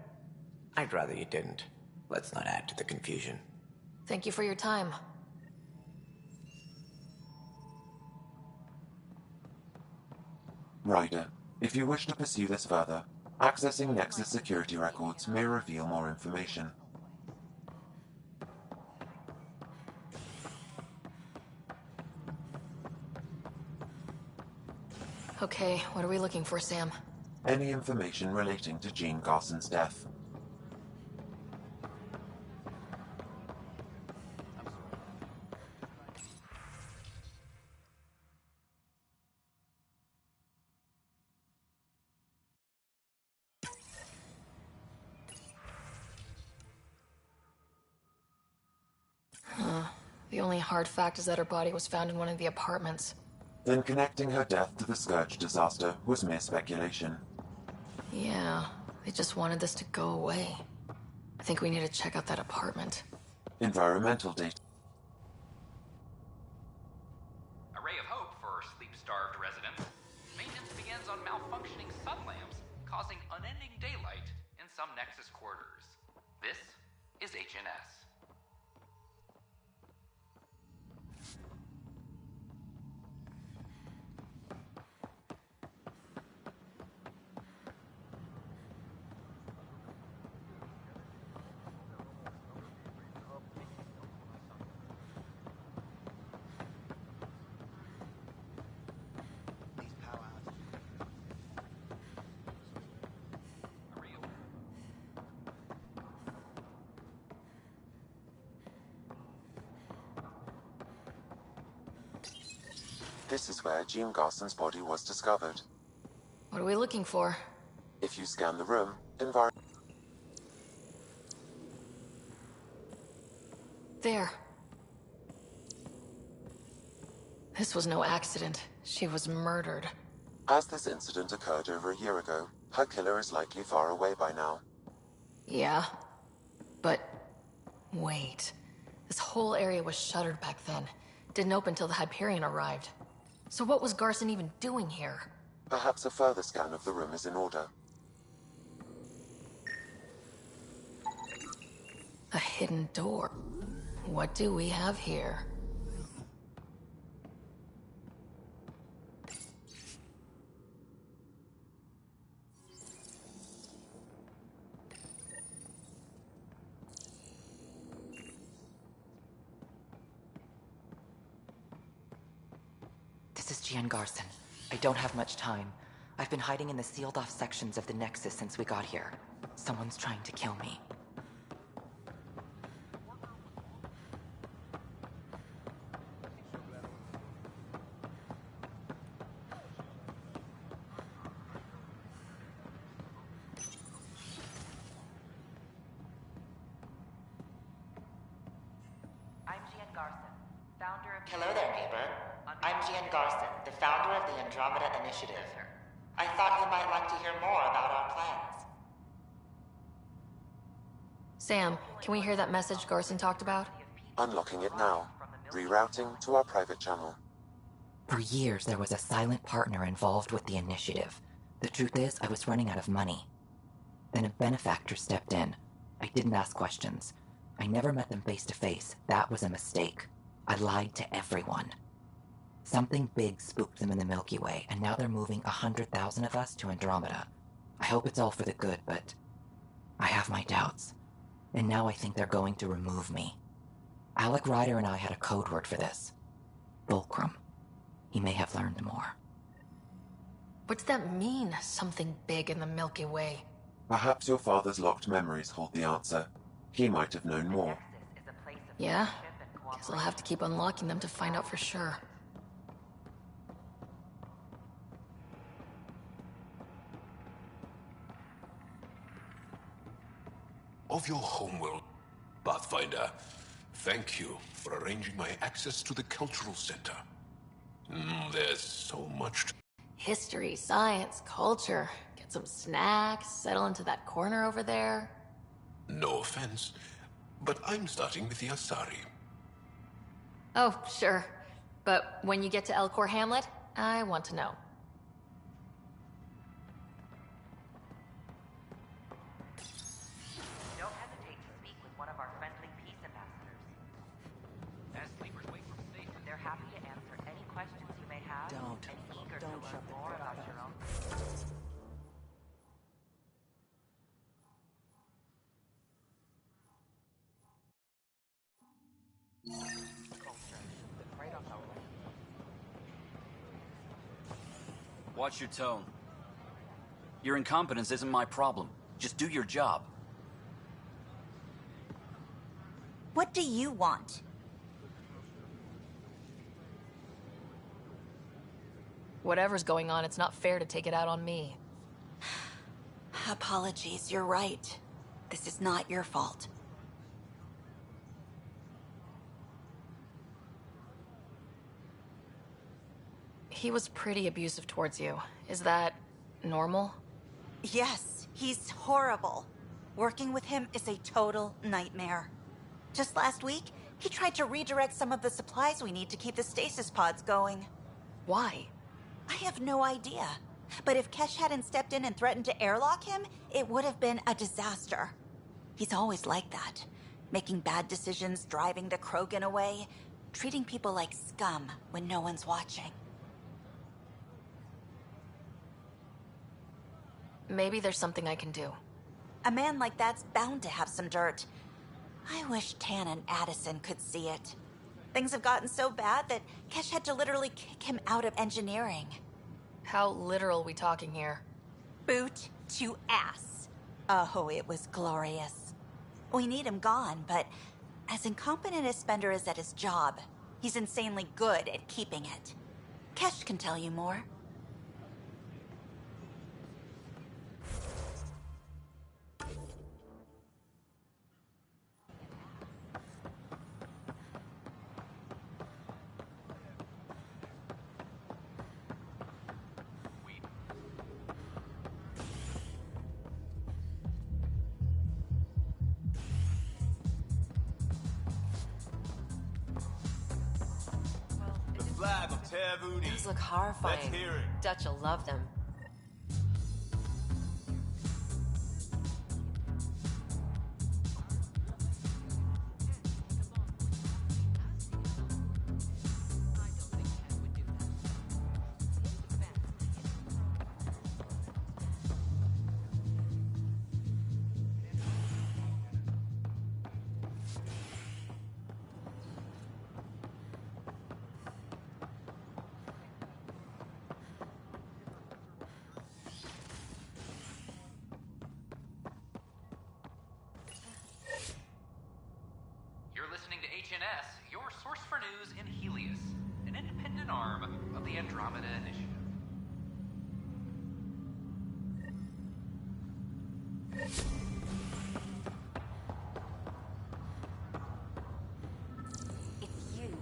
I'd rather you didn't. Let's not add to the confusion. Thank you for your time. Ryder, if you wish to pursue this further, accessing Nexus security records may reveal more information. Okay, what are we looking for, Sam? Any information relating to Jean Garson's death. The only hard fact is that her body was found in one of the apartments. Then connecting her death to the Scourge disaster was mere speculation. Yeah, they just wanted this to go away. I think we need to check out that apartment. Environmental data. A ray of hope for sleep-starved residents. Maintenance begins on malfunctioning sun lamps, causing unending daylight in some Nexus quarters. This is HNS. This is where Jean Garson's body was discovered. What are we looking for? If you scan the room, There. This was no accident. She was murdered. As this incident occurred over a year ago, her killer is likely far away by now. Yeah. But... wait. This whole area was shuttered back then. Didn't open till the Hyperion arrived. So what was Garson even doing here? Perhaps a further scan of the room is in order. A hidden door. What do we have here? This is Gian Garson. I don't have much time. I've been hiding in the sealed-off sections of the Nexus since we got here. Someone's trying to kill me. I'm Gian Garson, founder of... Hello there, neighbor. I'm Gian Garson, the founder of the Andromeda Initiative. I thought you might like to hear more about our plans. Sam, can we hear that message Garson talked about? Unlocking it now. Rerouting to our private channel. For years, there was a silent partner involved with the initiative. The truth is, I was running out of money. Then a benefactor stepped in. I didn't ask questions. I never met them face to face. That was a mistake. I lied to everyone. Something big spooked them in the Milky Way, and now they're moving 100,000 of us to Andromeda. I hope it's all for the good, but I have my doubts. And now I think they're going to remove me. Alec Ryder and I had a code word for this. Fulcrum. He may have learned more. What's that mean, something big in the Milky Way? Perhaps your father's locked memories hold the answer. He might have known more. Yeah? Guess I'll have to keep unlocking them to find out for sure. Of your homeworld, Pathfinder, thank you for arranging my access to the cultural center. There's so much to... History, science, culture. Get some snacks, settle into that corner over there. No offense, but I'm starting with the Asari. Oh, sure. But when you get to Elcor Hamlet, I want to know. Don't hesitate to speak with one of our friendly peace ambassadors. As sleepers wake from station, They're happy to answer any questions you may have and eager to learn more about your own. Watch your tone. Your incompetence isn't my problem. Just do your job. What do you want? Whatever's going on, it's not fair to take it out on me. Apologies, you're right. This is not your fault. He was pretty abusive towards you. Is that normal? Yes, he's horrible. Working with him is a total nightmare. Just last week, he tried to redirect some of the supplies we need to keep the stasis pods going. Why? I have no idea. But if Kesh hadn't stepped in and threatened to airlock him, it would have been a disaster. He's always like that. Making bad decisions, driving the Krogan away, treating people like scum when no one's watching. Maybe there's something I can do. A man like that's bound to have some dirt. I wish Tan and Addison could see it. Things have gotten so bad that Kesh had to literally kick him out of engineering. How literal we talking here? Boot to ass. Oh, it was glorious. We need him gone, but as incompetent as Spender is at his job, he's insanely good at keeping it. Kesh can tell you more. The flag of Those look horrifying. Let's hear it. Dutch will love them. You're listening to HNS, your source for news in Helios, an independent arm of the Andromeda Initiative. It's you.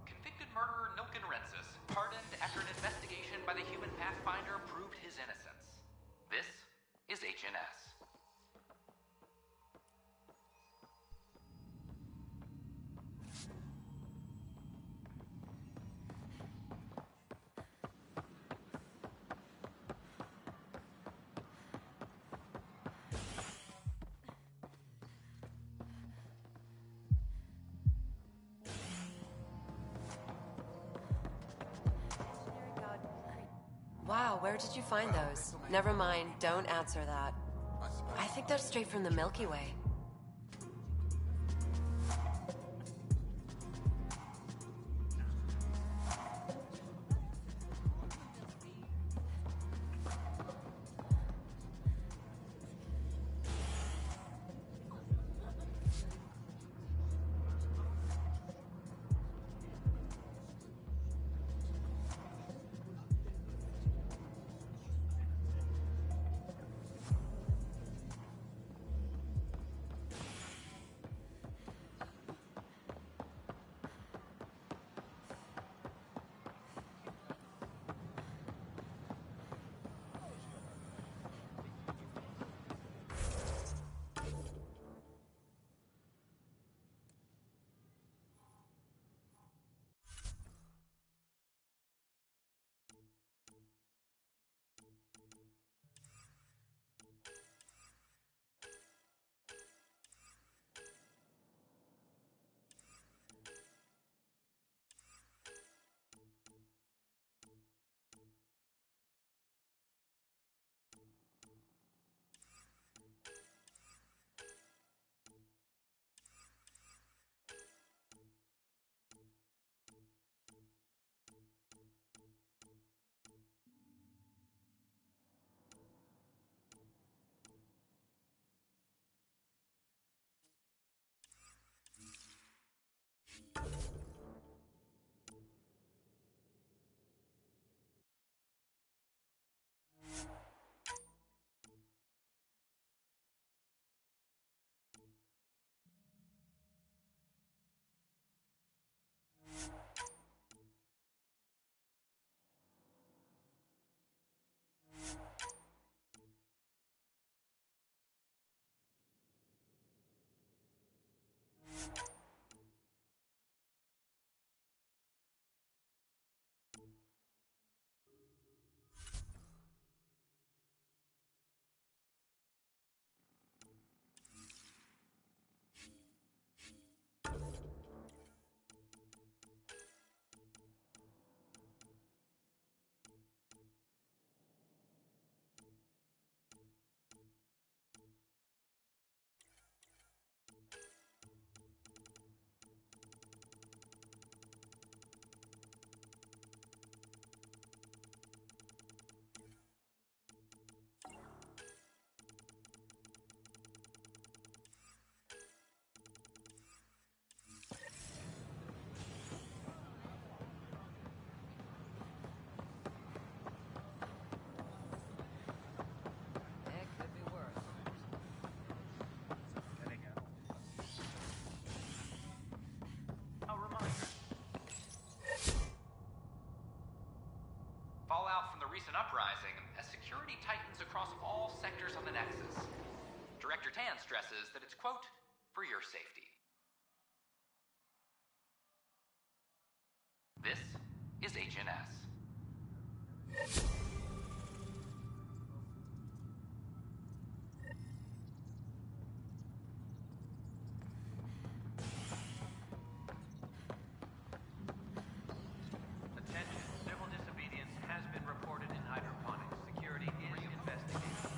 Convicted murderer Nilken Rensis, pardoned after an investigation by the human Pathfinder proved his innocence. This is HNS. Wow, where did you find those? Never mind, don't answer that. I think they're straight from the Milky Way. uprising as security tightens across all sectors of the Nexus. Director Tan stresses that it's, quote, for your safety. This is HNS. Attention, civil disobedience has been reported in hydroponics. Security is investigating.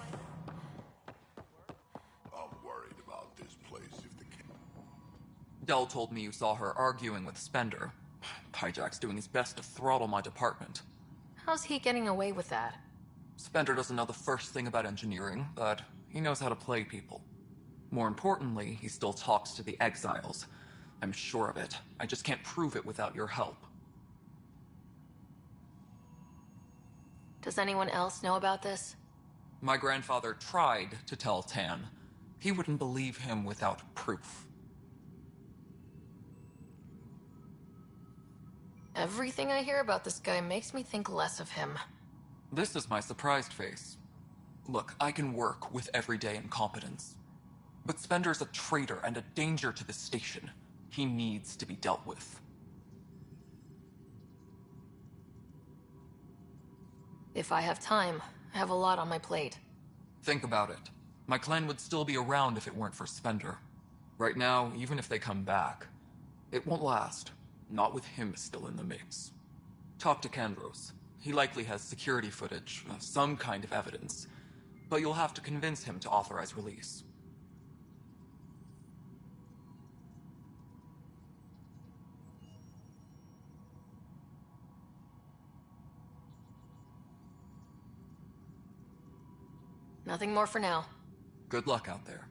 I'm worried about this place if the Dell told me you saw her arguing with Spender. Hijack's doing his best to throttle my department. How's he getting away with that? Spender doesn't know the first thing about engineering, but he knows how to play people. More importantly, he still talks to the exiles. I'm sure of it. I just can't prove it without your help. Does anyone else know about this? My grandfather tried to tell Tan. He wouldn't believe him without proof. Everything I hear about this guy makes me think less of him. This is my surprised face. Look, I can work with everyday incompetence. But Spender's a traitor and a danger to the station. He needs to be dealt with. If I have time, I have a lot on my plate. Think about it. My clan would still be around if it weren't for Spender. Right now, even if they come back, it won't last. Not with him still in the mix. Talk to Kandros. He likely has security footage, some kind of evidence. But you'll have to convince him to authorize release. Nothing more for now. Good luck out there.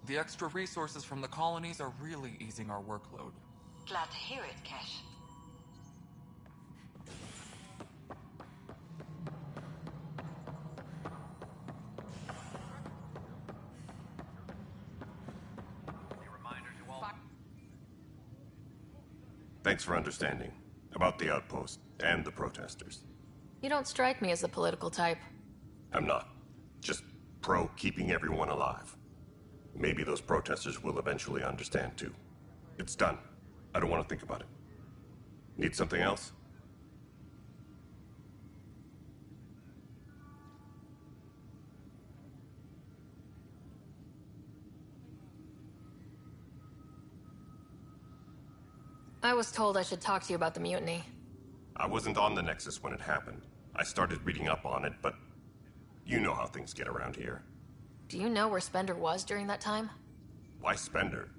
The extra resources from the colonies are really easing our workload. Glad to hear it, Cash. Thanks for understanding. About the outpost and the protesters. You don't strike me as the political type. I'm not. Just pro keeping everyone alive. Maybe those protesters will eventually understand too. It's done. I don't want to think about it. Need something else? I was told I should talk to you about the mutiny. I wasn't on the Nexus when it happened. I started reading up on it, but you know how things get around here. Do you know where Spender was during that time? Why Spender?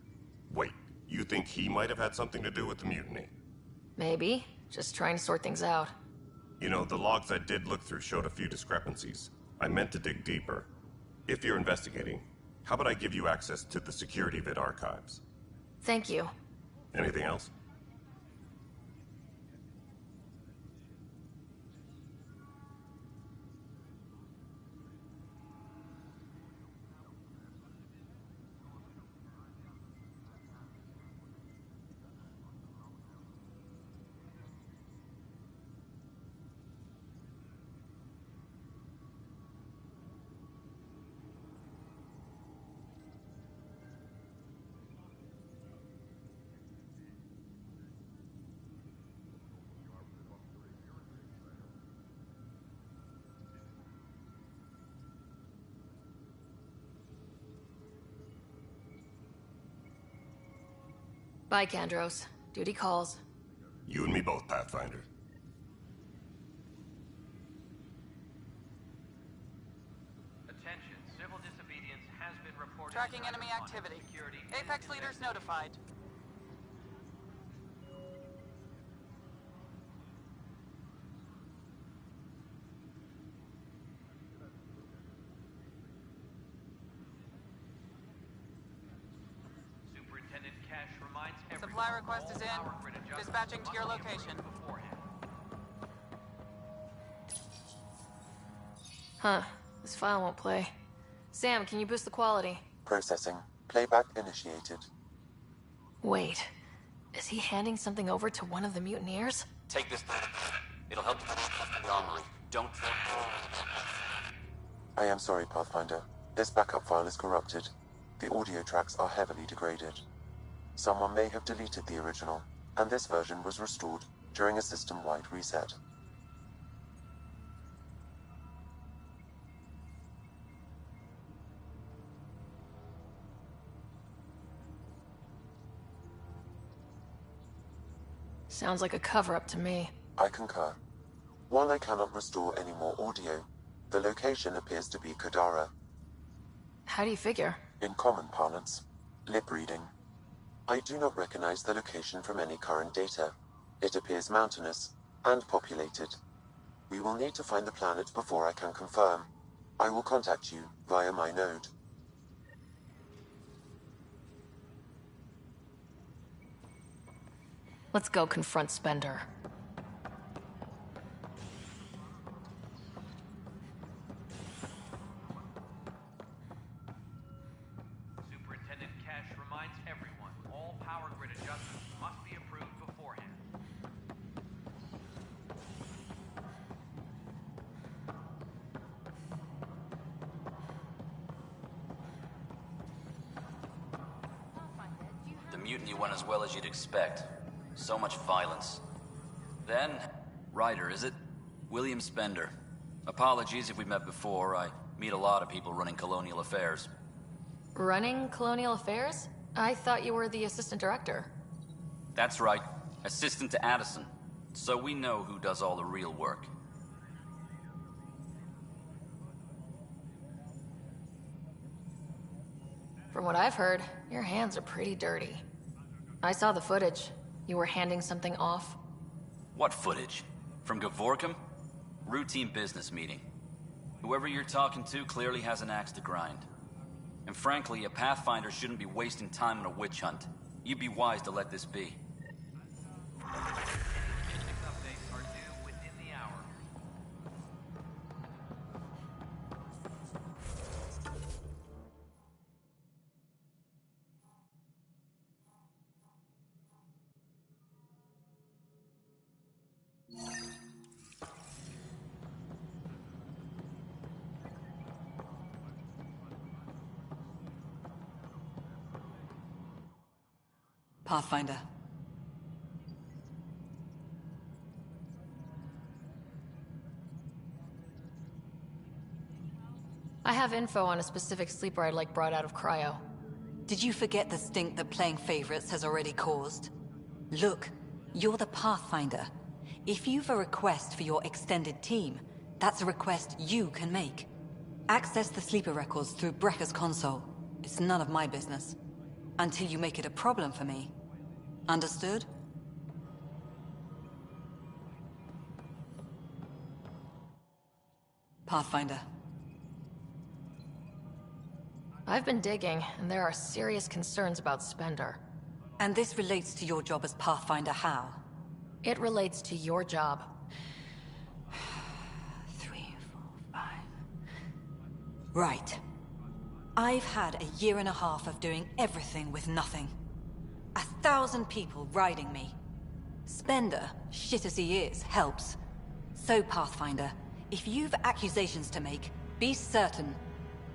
Wait, you think he might have had something to do with the mutiny? Maybe. Just trying to sort things out. You know, the logs I did look through showed a few discrepancies. I meant to dig deeper. If you're investigating, how about I give you access to the security vid archives? Thank you. Anything else? Bye, Kandros. Duty calls. You and me both, Pathfinder. Attention, civil disobedience has been reported. Tracking enemy activity. Apex leaders notified. Superintendent Cash reminds everyone. Supply request is in. Dispatching to your location. Huh. This file won't play. Sam, can you boost the quality? Processing. Playback initiated. Wait. Is he handing something over to one of the mutineers? Take this. It'll help you with the armory. Don't... I am sorry, Pathfinder. This backup file is corrupted. The audio tracks are heavily degraded. Someone may have deleted the original, and this version was restored during a system-wide reset. Sounds like a cover-up to me. I concur. While I cannot restore any more audio, the location appears to be Kadara. How do you figure? In common parlance, lip reading. I do not recognize the location from any current data. It appears mountainous and populated. We will need to find the planet before I can confirm. I will contact you via my node. Let's go confront Spender. Superintendent Cash reminds everyone, all power grid adjustments must be approved beforehand. The mutiny went as well as you'd expect. So much violence. Then, Ryder, is it? William Spender. Apologies if we met before. I meet a lot of people running colonial affairs. Running colonial affairs? I thought you were the assistant director. That's right. Assistant to Addison. So we know who does all the real work. From what I've heard, your hands are pretty dirty. I saw the footage. You were handing something off. What footage? From Gavorkum? Routine business meeting. Whoever you're talking to clearly has an axe to grind. And frankly, a Pathfinder shouldn't be wasting time on a witch hunt. You'd be wise to let this be. Updates are due within the hour. Pathfinder. I have info on a specific sleeper I'd like brought out of cryo. Did you forget the stink that playing favorites has already caused? Look, you're the Pathfinder. If you've a request for your extended team, that's a request you can make. Access the sleeper records through Brekker's console. It's none of my business. Until you make it a problem for me. Understood? Pathfinder. I've been digging, and there are serious concerns about Spender. And this relates to your job as Pathfinder how? It relates to your job. 3, 4, 5... Right. I've had a year and a half of doing everything with nothing. 1,000 people riding me. Spender, shit as he is, helps. So, Pathfinder, if you've accusations to make, be certain.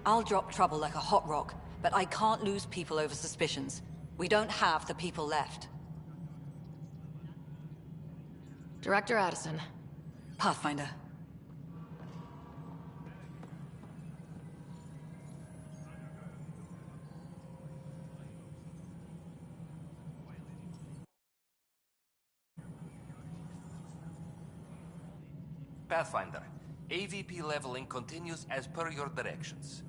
I'll drop trouble like a hot rock, but I can't lose people over suspicions. We don't have the people left. Director Addison. Pathfinder. Pathfinder, AVP leveling continues as per your directions.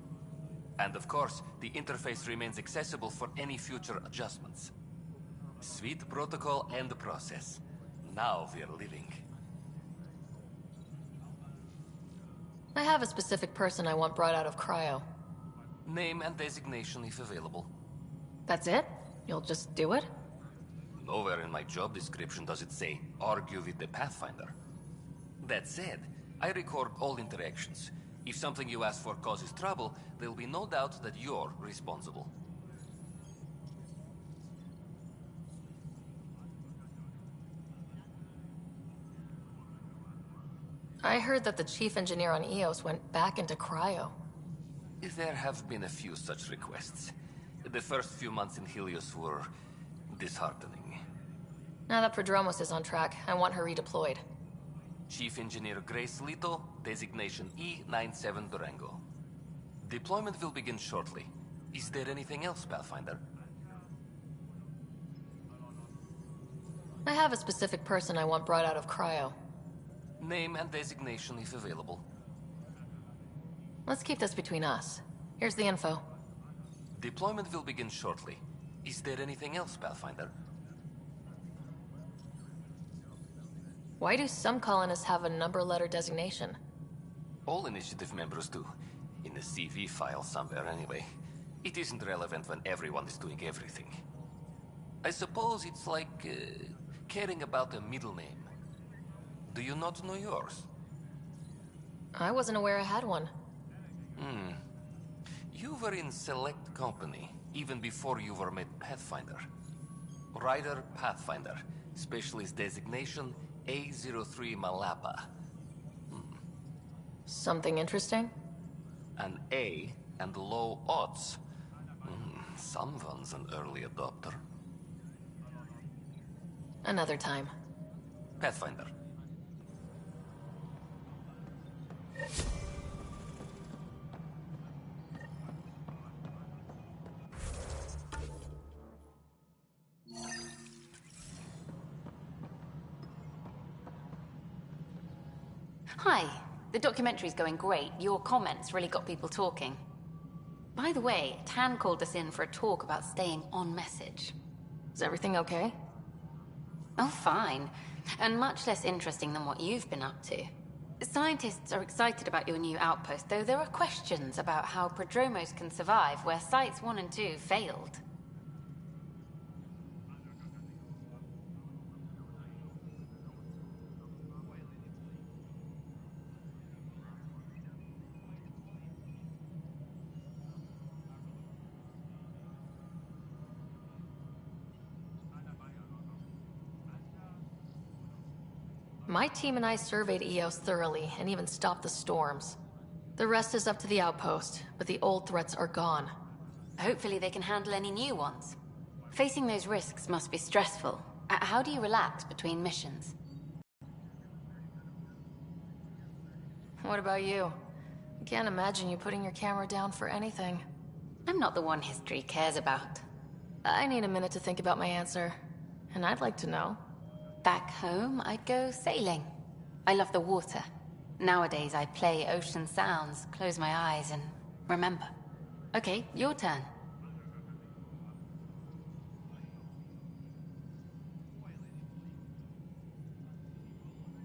And of course, the interface remains accessible for any future adjustments. Sweet protocol and process. Now we're living. I have a specific person I want brought out of cryo. Name and designation if available. That's it? You'll just do it? Nowhere in my job description does it say, argue with the Pathfinder. That said, I record all interactions. If something you ask for causes trouble, there will be no doubt that you're responsible. I heard that the chief engineer on EOS went back into cryo. There have been a few such requests. The first few months in Helios were disheartening. Now that Prodromos is on track, I want her redeployed. Chief Engineer Grace Lito, designation E97 Durango. Deployment will begin shortly. Is there anything else, Pathfinder? I have a specific person I want brought out of cryo. Name and designation if available. Let's keep this between us. Here's the info. Deployment will begin shortly. Is there anything else, Pathfinder? Why do some colonists have a number letter designation? All initiative members do. In the CV file somewhere anyway. It isn't relevant when everyone is doing everything. I suppose it's like caring about a middle name. Do you not know yours? I wasn't aware I had one. You were in select company, even before you were made Pathfinder. Rider Pathfinder, specialist designation A03 Malapa. Something interesting? An A and low odds. Someone's an early adopter. Another time. Pathfinder. Hi. The documentary's going great. Your comments really got people talking. By the way, Tan called us in for a talk about staying on message. Is everything okay? Oh, fine. And much less interesting than what you've been up to. Scientists are excited about your new outpost, though there are questions about how Prodromos can survive where Sites 1 and 2 failed. My team and I surveyed EOS thoroughly and even stopped the storms. The rest is up to the outpost, but the old threats are gone. Hopefully they can handle any new ones. Facing those risks must be stressful. How do you relax between missions? What about you? I can't imagine you putting your camera down for anything. I'm not the one history cares about. I need a minute to think about my answer. And I'd like to know. Back home, I'd go sailing. I love the water. Nowadays, I play ocean sounds, close my eyes, and remember. Okay, your turn.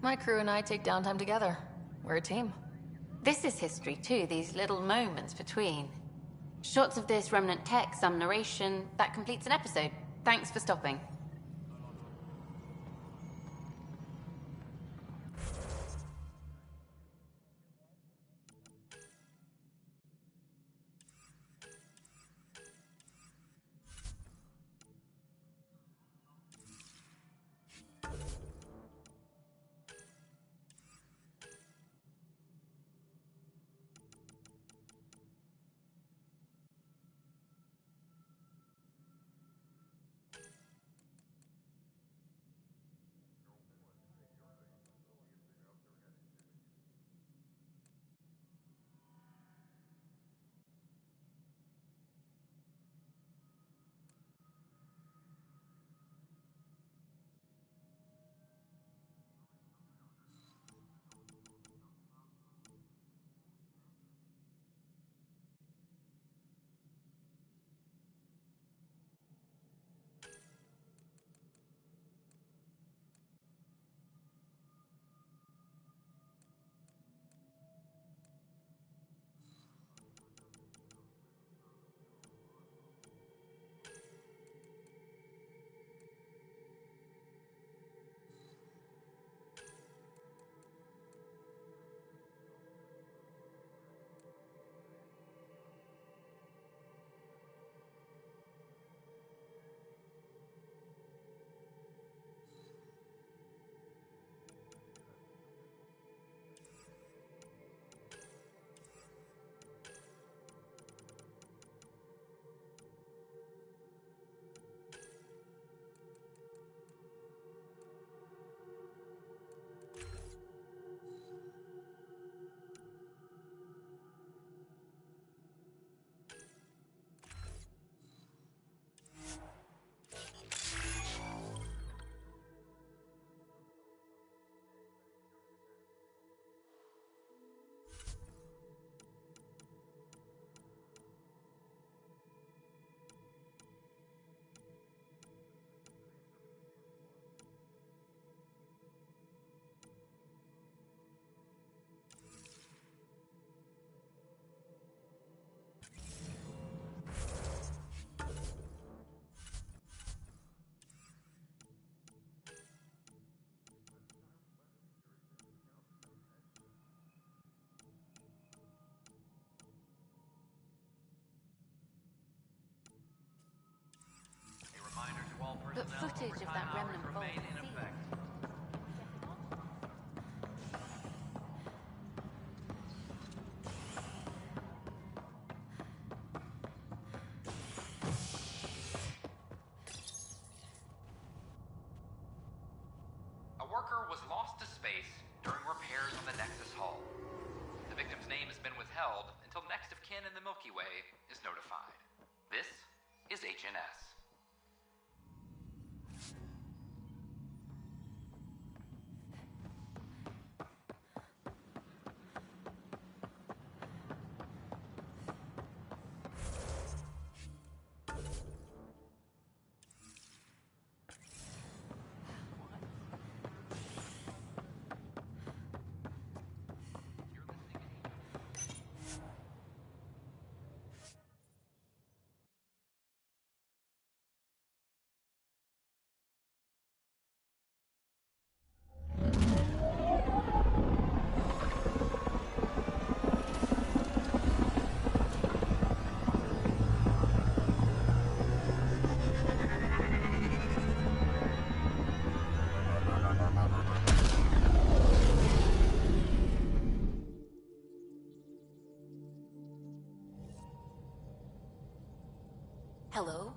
My crew and I take downtime together. We're a team. This is history too, these little moments between. Shots of this remnant tech, some narration, that completes an episode. Thanks for stopping. remain in effect. A worker was lost to space during repairs on the Nexus hull. The victim's name has been withheld until next of kin in the Milky Way is notified. This is HNS. Hello?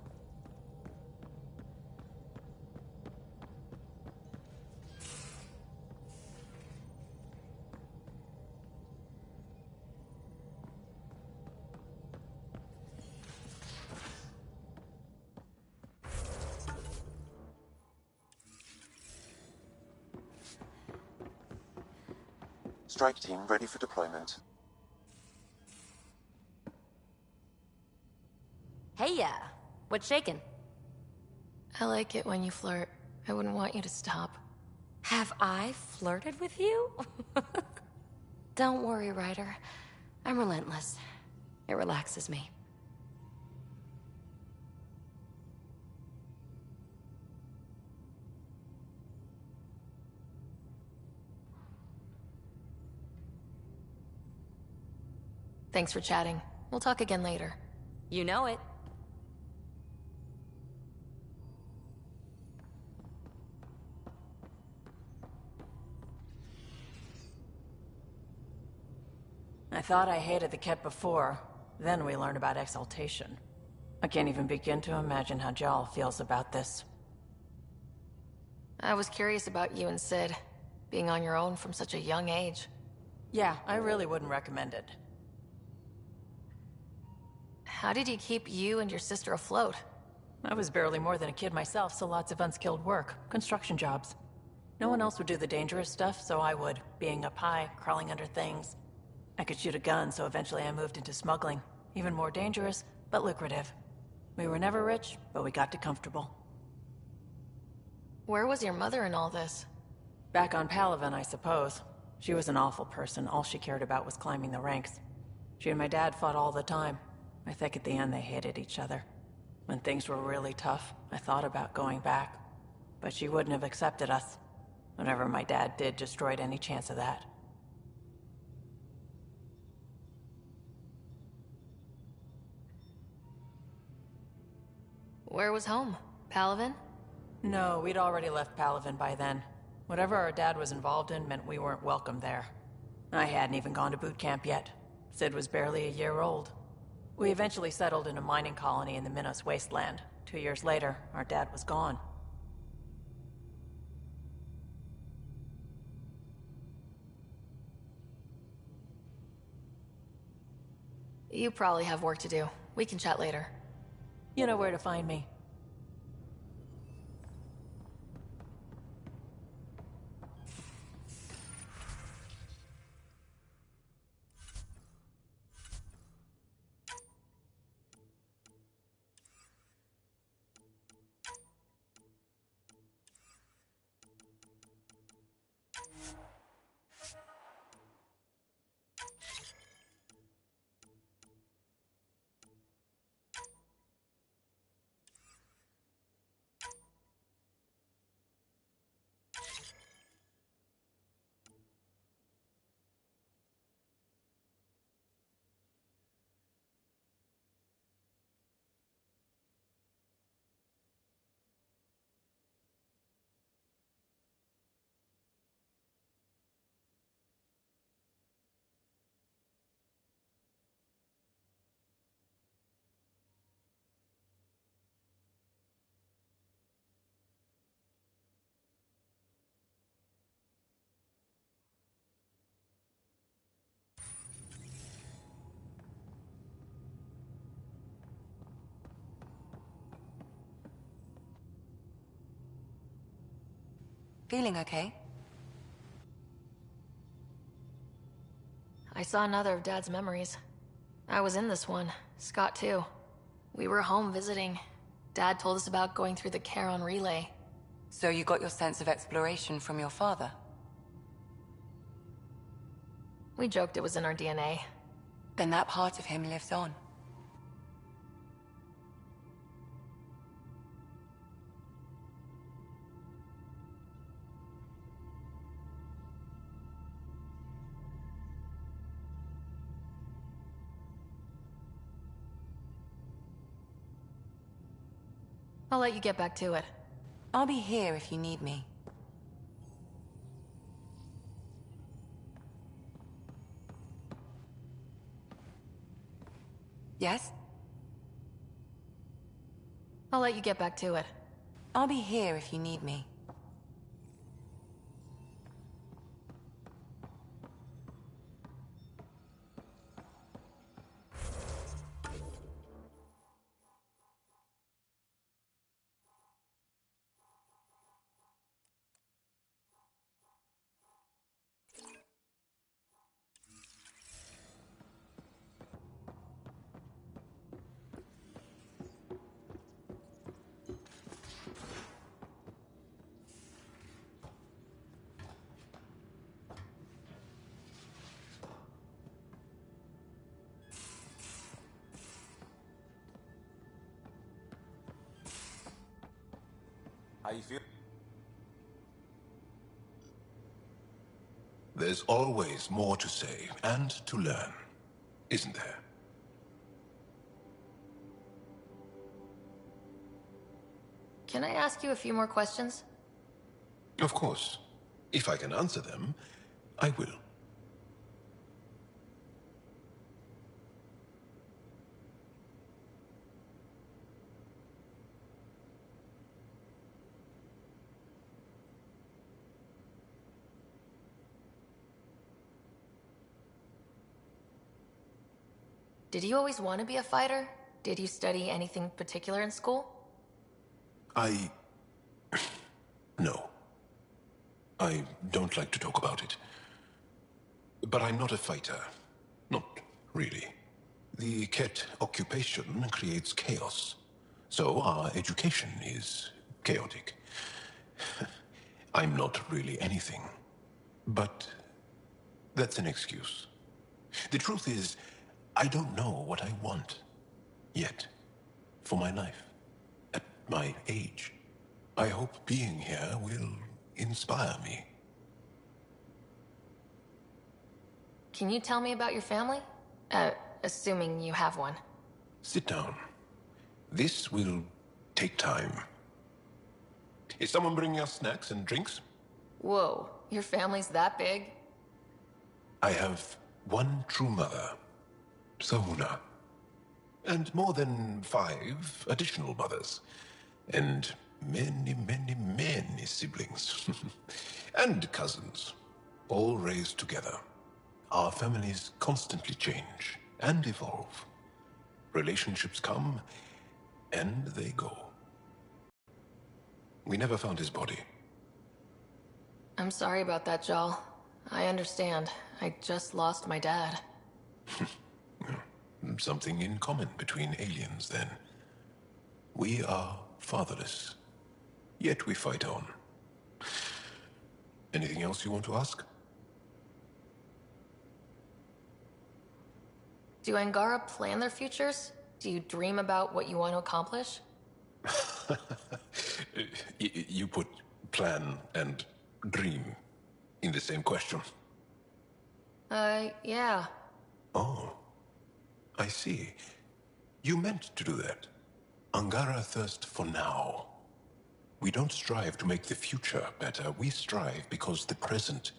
Strike team ready for deployment. Hey, what's shaking? I like it when you flirt. I wouldn't want you to stop. Have I flirted with you? Don't worry, Ryder. I'm relentless. It relaxes me. Thanks for chatting. We'll talk again later. You know it. I thought I hated the Ket before. Then we learned about exaltation. I can't even begin to imagine how Jal feels about this. I was curious about you and Sid, being on your own from such a young age. Yeah, I really wouldn't recommend it. How did you keep you and your sister afloat? I was barely more than a kid myself, so lots of unskilled work. Construction jobs. No one else would do the dangerous stuff, so I would. Being up high, crawling under things. I could shoot a gun, so eventually I moved into smuggling. Even more dangerous, but lucrative. We were never rich, but we got to comfortable. Where was your mother in all this? Back on Palaven, I suppose. She was an awful person. All she cared about was climbing the ranks. She and my dad fought all the time. I think at the end they hated each other. When things were really tough, I thought about going back. But she wouldn't have accepted us. Whatever my dad did destroyed any chance of that. Where was home? Palaven? No, we'd already left Palaven by then. Whatever our dad was involved in meant we weren't welcome there. I hadn't even gone to boot camp yet. Sid was barely a year old. We eventually settled in a mining colony in the Minos wasteland. 2 years later, our dad was gone. You probably have work to do. We can chat later. You know where to find me. Feeling okay? I saw another of Dad's memories. I was in this one. Scott, too. We were home visiting. Dad told us about going through the Charon relay. So you got your sense of exploration from your father? We joked it was in our DNA. Then that part of him lives on. I'll let you get back to it. I'll be here if you need me. Yes? I'll let you get back to it. I'll be here if you need me. How you feel? There's always more to say and to learn, isn't there? Can I ask you a few more questions? Of course. If I can answer them, I will. Did you always want to be a fighter? Did you study anything particular in school? No. I don't like to talk about it. But I'm not a fighter. Not really. The Ket occupation creates chaos. So our education is chaotic. I'm not really anything. But that's an excuse. The truth is, I don't know what I want. Yet. For my life. At my age. I hope being here will inspire me. Can you tell me about your family? Assuming you have one. Sit down. This will take time. Is someone bringing us snacks and drinks? Whoa, your family's that big? I have one true mother, Sahuna. And more than 5 additional mothers. And many, many, many siblings. And cousins. All raised together. Our families constantly change and evolve. Relationships come and they go. We never found his body. I'm sorry about that, Jal. I understand. I just lost my dad. Something in common between aliens, then. We are fatherless. Yet we fight on. Anything else you want to ask? Do Angara plan their futures? Do you dream about what you want to accomplish? You put plan and dream in the same question. Yeah. Oh, I see. You meant to do that. Angara thirst for now. We don't strive to make the future better. We strive because the present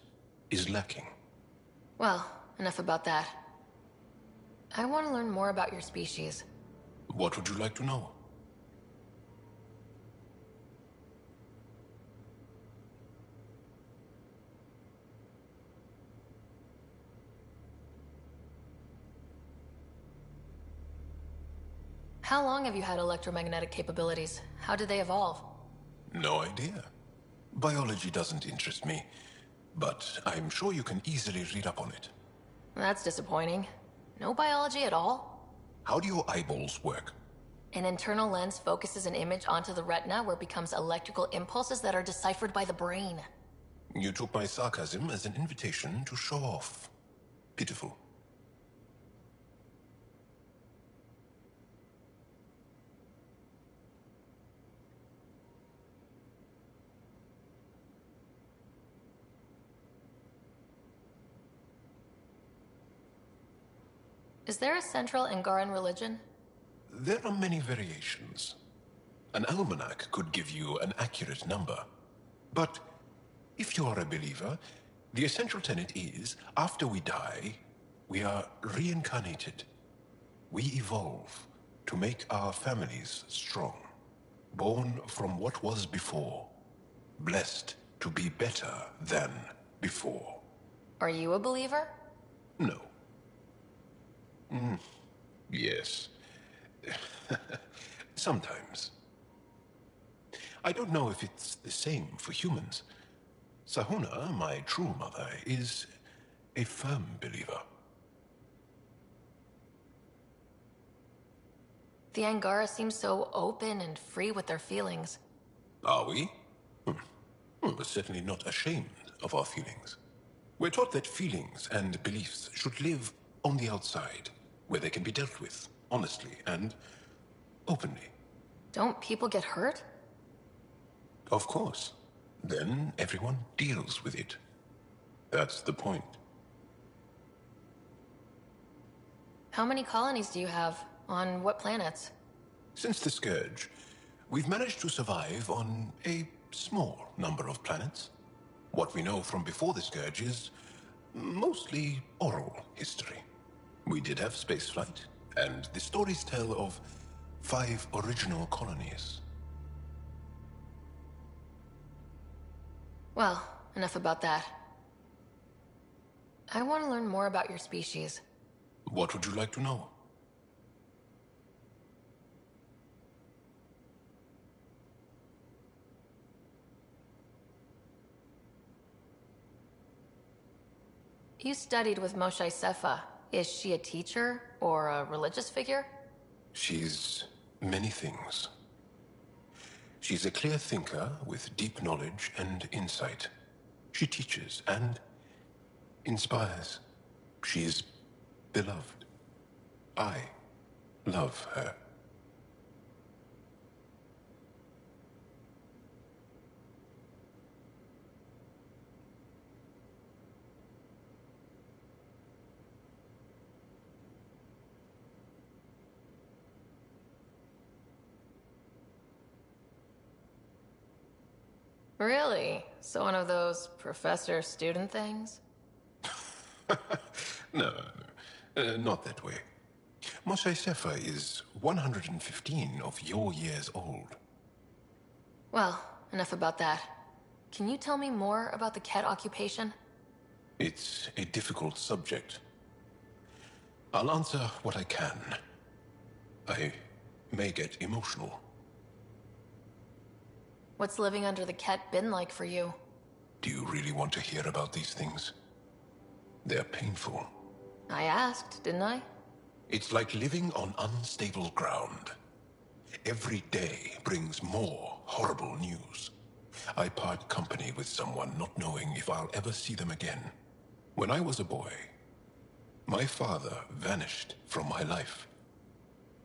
is lacking. Well, enough about that. I want to learn more about your species. What would you like to know? How long have you had electromagnetic capabilities? How did they evolve? No idea. Biology doesn't interest me, but I'm sure you can easily read up on it. That's disappointing. No biology at all? How do your eyeballs work? An internal lens focuses an image onto the retina where it becomes electrical impulses that are deciphered by the brain. You took my sarcasm as an invitation to show off. Pitiful. Is there a central Angaran religion? There are many variations. An almanac could give you an accurate number. But if you are a believer, the essential tenet is, after we die, we are reincarnated. We evolve to make our families strong. Born from what was before. Blessed to be better than before. Are you a believer? No. Yes. Sometimes. I don't know if it's the same for humans. Sahuna, my true mother, is a firm believer. The Angara seem so open and free with their feelings. Are we? We're certainly not ashamed of our feelings. We're taught that feelings and beliefs should live on the outside, where they can be dealt with, honestly and openly. Don't people get hurt? Of course. Then everyone deals with it. That's the point. How many colonies do you have? On what planets? Since the Scourge, we've managed to survive on a small number of planets. What we know from before the Scourge is mostly oral history. We did have spaceflight, and the stories tell of 5 original colonies. Well, enough about that. I want to learn more about your species. What would you like to know? You studied with Moshe Sefa. Is she a teacher or a religious figure? She's many things. She's a clear thinker with deep knowledge and insight. She teaches and inspires. She's beloved. I love her. Really? So one of those professor-student things? No, not that way. Moshe Sefa is 115 of your years old. Well, enough about that. Can you tell me more about the Ket occupation? It's a difficult subject. I'll answer what I can. I may get emotional. What's living under the Ket been like for you? Do you really want to hear about these things? They're painful. I asked, didn't I? It's like living on unstable ground. Every day brings more horrible news. I part company with someone not knowing if I'll ever see them again. When I was a boy, my father vanished from my life.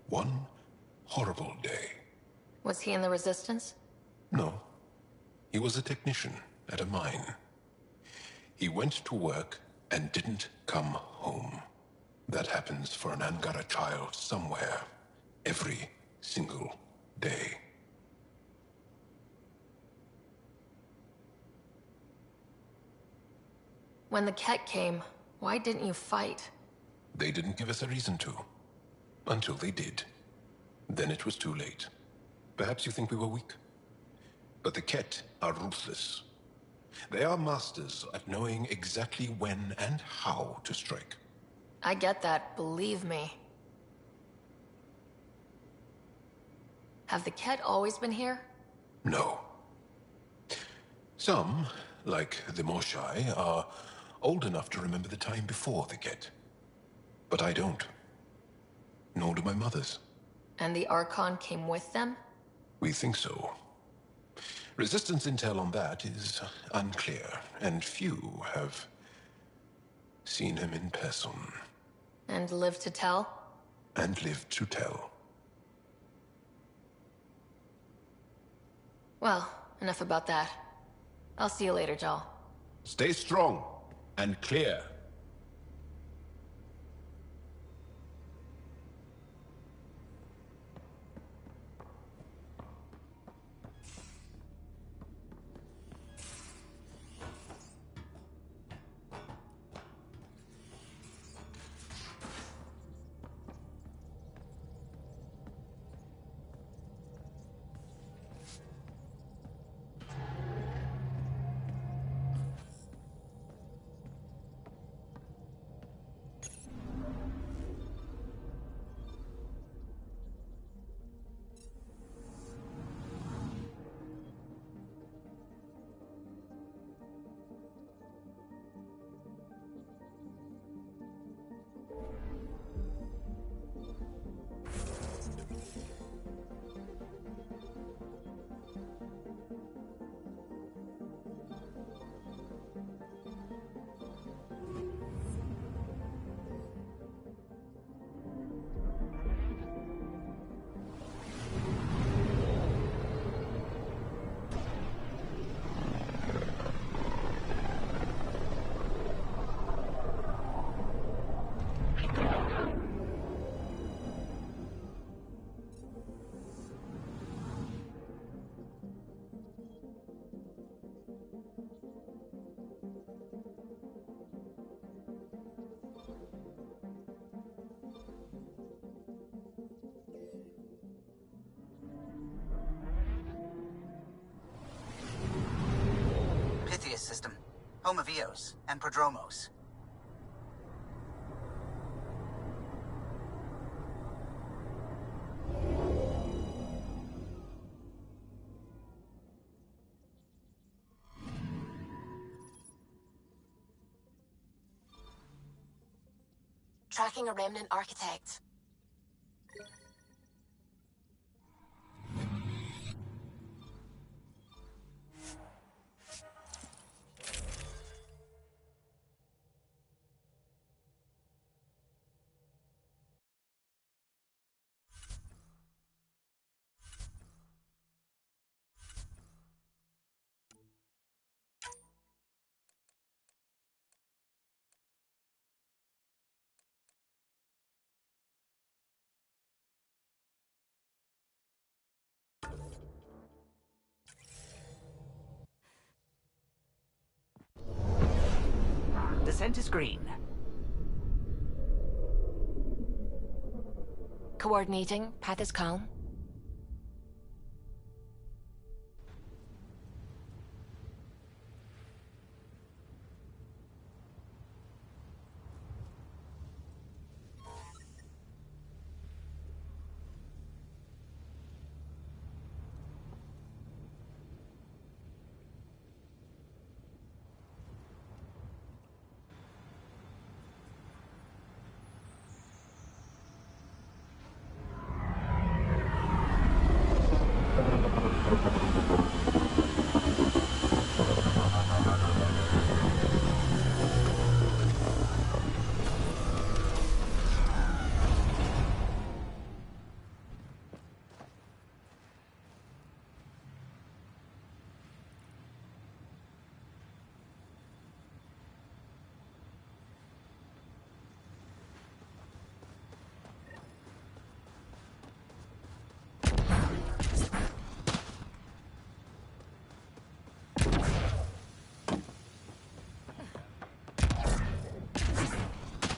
One horrible day. Was he in the Resistance? No. He was a technician at a mine. He went to work and didn't come home. That happens for an Angara child somewhere, every single day. When the Ket came, why didn't you fight? They didn't give us a reason to. Until they did. Then it was too late. Perhaps you think we were weak. But the Ket are ruthless. They are masters at knowing exactly when and how to strike. I get that, believe me. Have the Ket always been here? No. Some, like the Moshai, are old enough to remember the time before the Ket. But I don't. Nor do my mothers. And the Archon came with them? We think so. Resistance intel on that is unclear, and few have seen him in person. And lived to tell? And lived to tell. Well, enough about that. I'll see you later, Jal. Stay strong and clear. System, home of Eos and Prodromos. Tracking a remnant architect. Descent is green. Coordinating. Path is calm.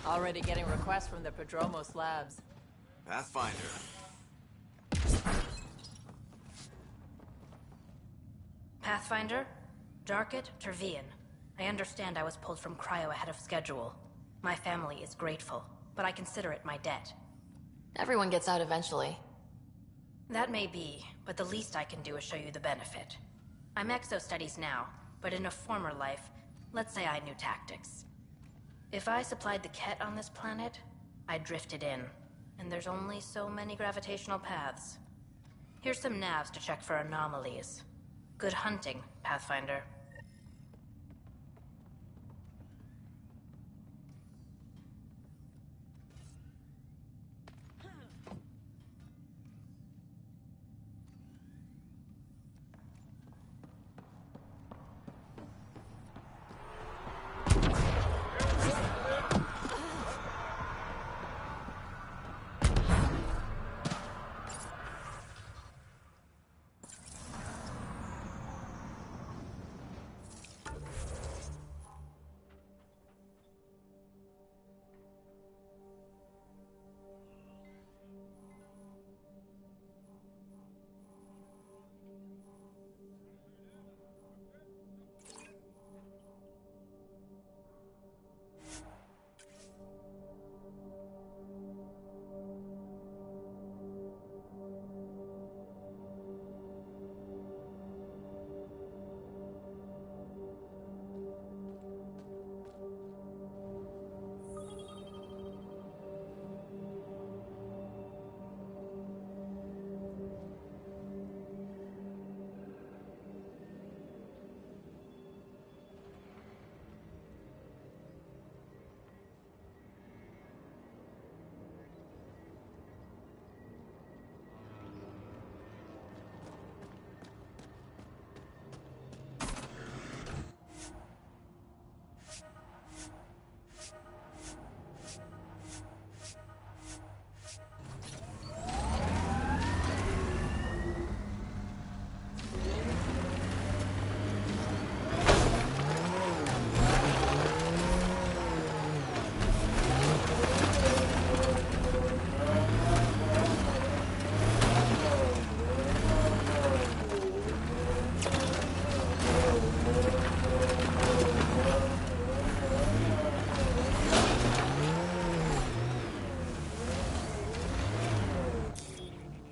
Already getting requests from the Prodromos labs. Pathfinder. Pathfinder? Darket, Tervian. I understand I was pulled from cryo ahead of schedule. My family is grateful, but I consider it my debt. Everyone gets out eventually. That may be, but the least I can do is show you the benefit. I'm exo studies now. but in a former life, let's say I knew tactics. If I supplied the Ket on this planet, I drifted in, and there's only so many gravitational paths. Here's some navs to check for anomalies. Good hunting, Pathfinder.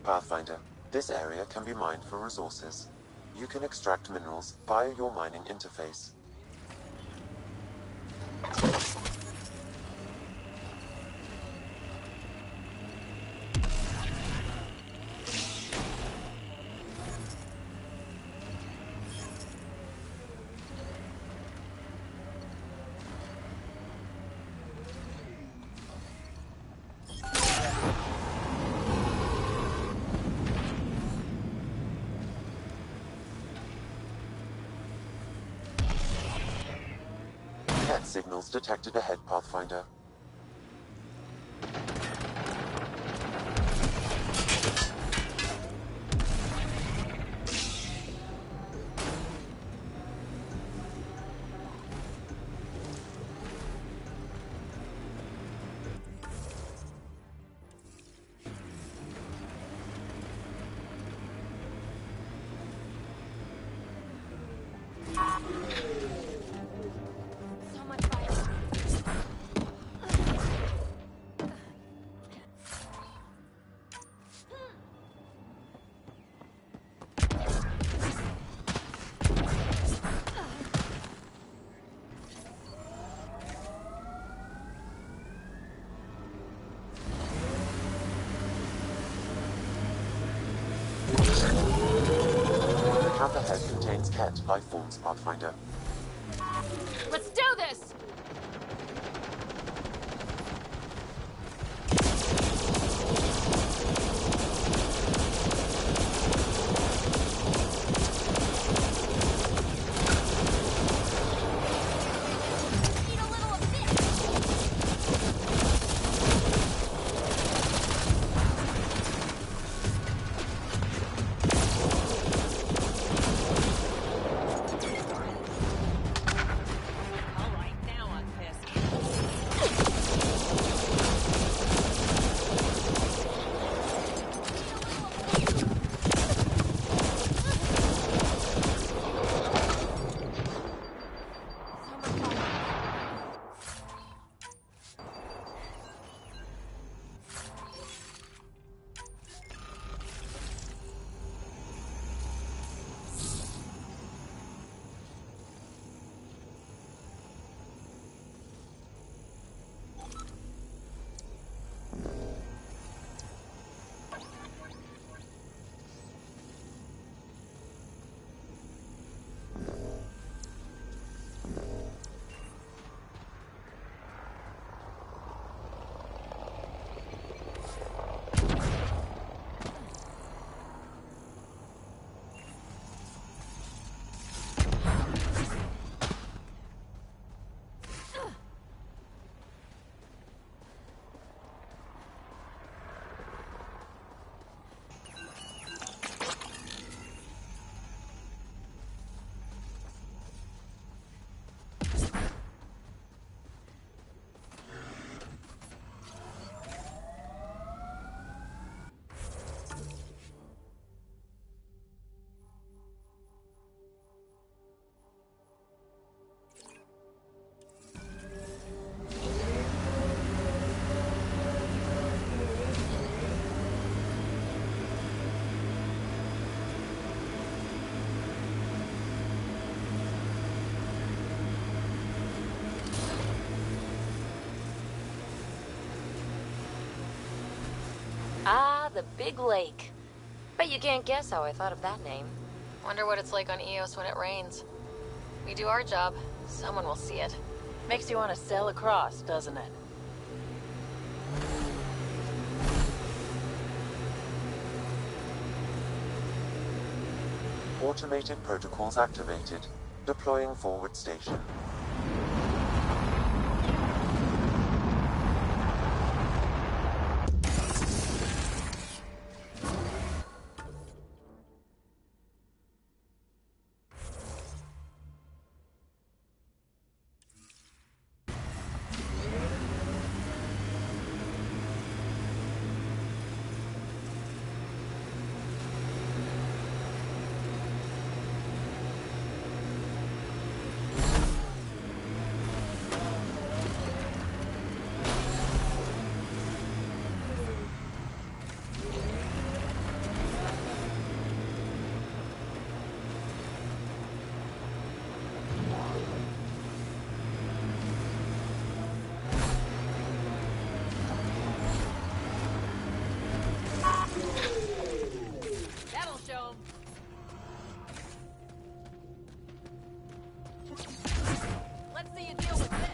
Pathfinder, this area can be mined for resources. You can extract minerals via your mining interface. Signals detected ahead, Pathfinder. The path ahead contains Ket life forms, Pathfinder. Let's do this! Ah, the big lake. Bet you can't guess how I thought of that name. Wonder what it's like on Eos when it rains. We do our job, someone will see it. Makes you want to sail across, doesn't it? Automated protocols activated. Deploying forward station. That'll show 'em. Let's see you deal with this.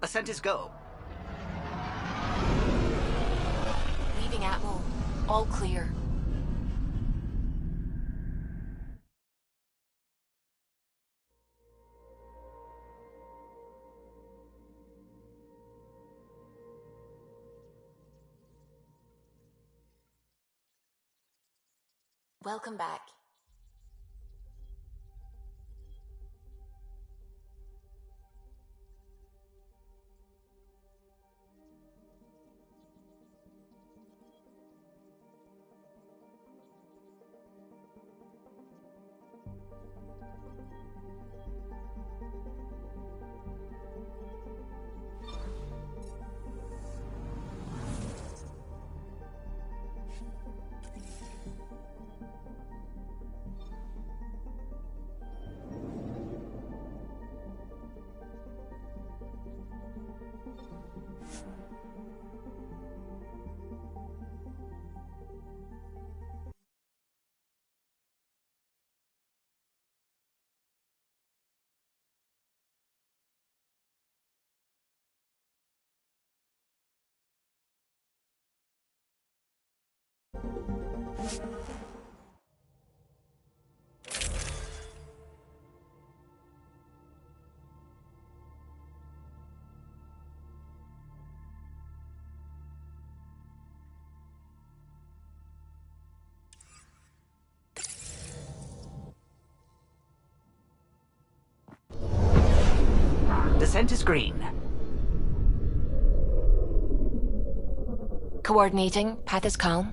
Ascent is go. Leaving Atmo. All clear. Welcome back. Descent is green. Coordinating. Path is calm.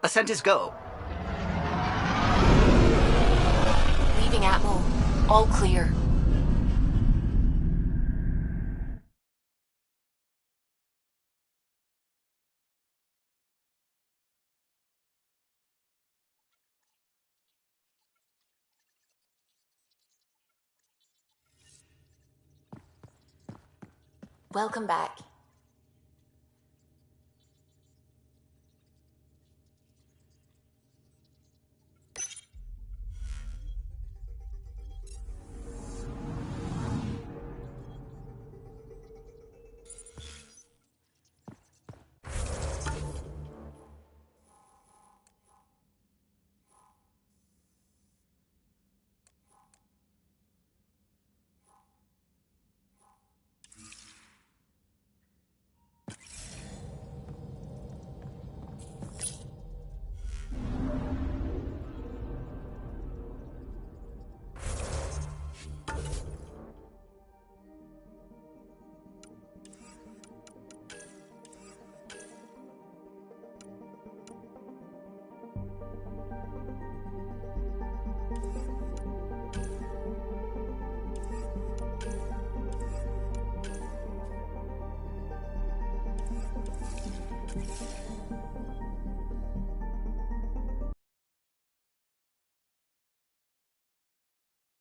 Ascent is go. Leaving Atmo. All clear. Welcome back.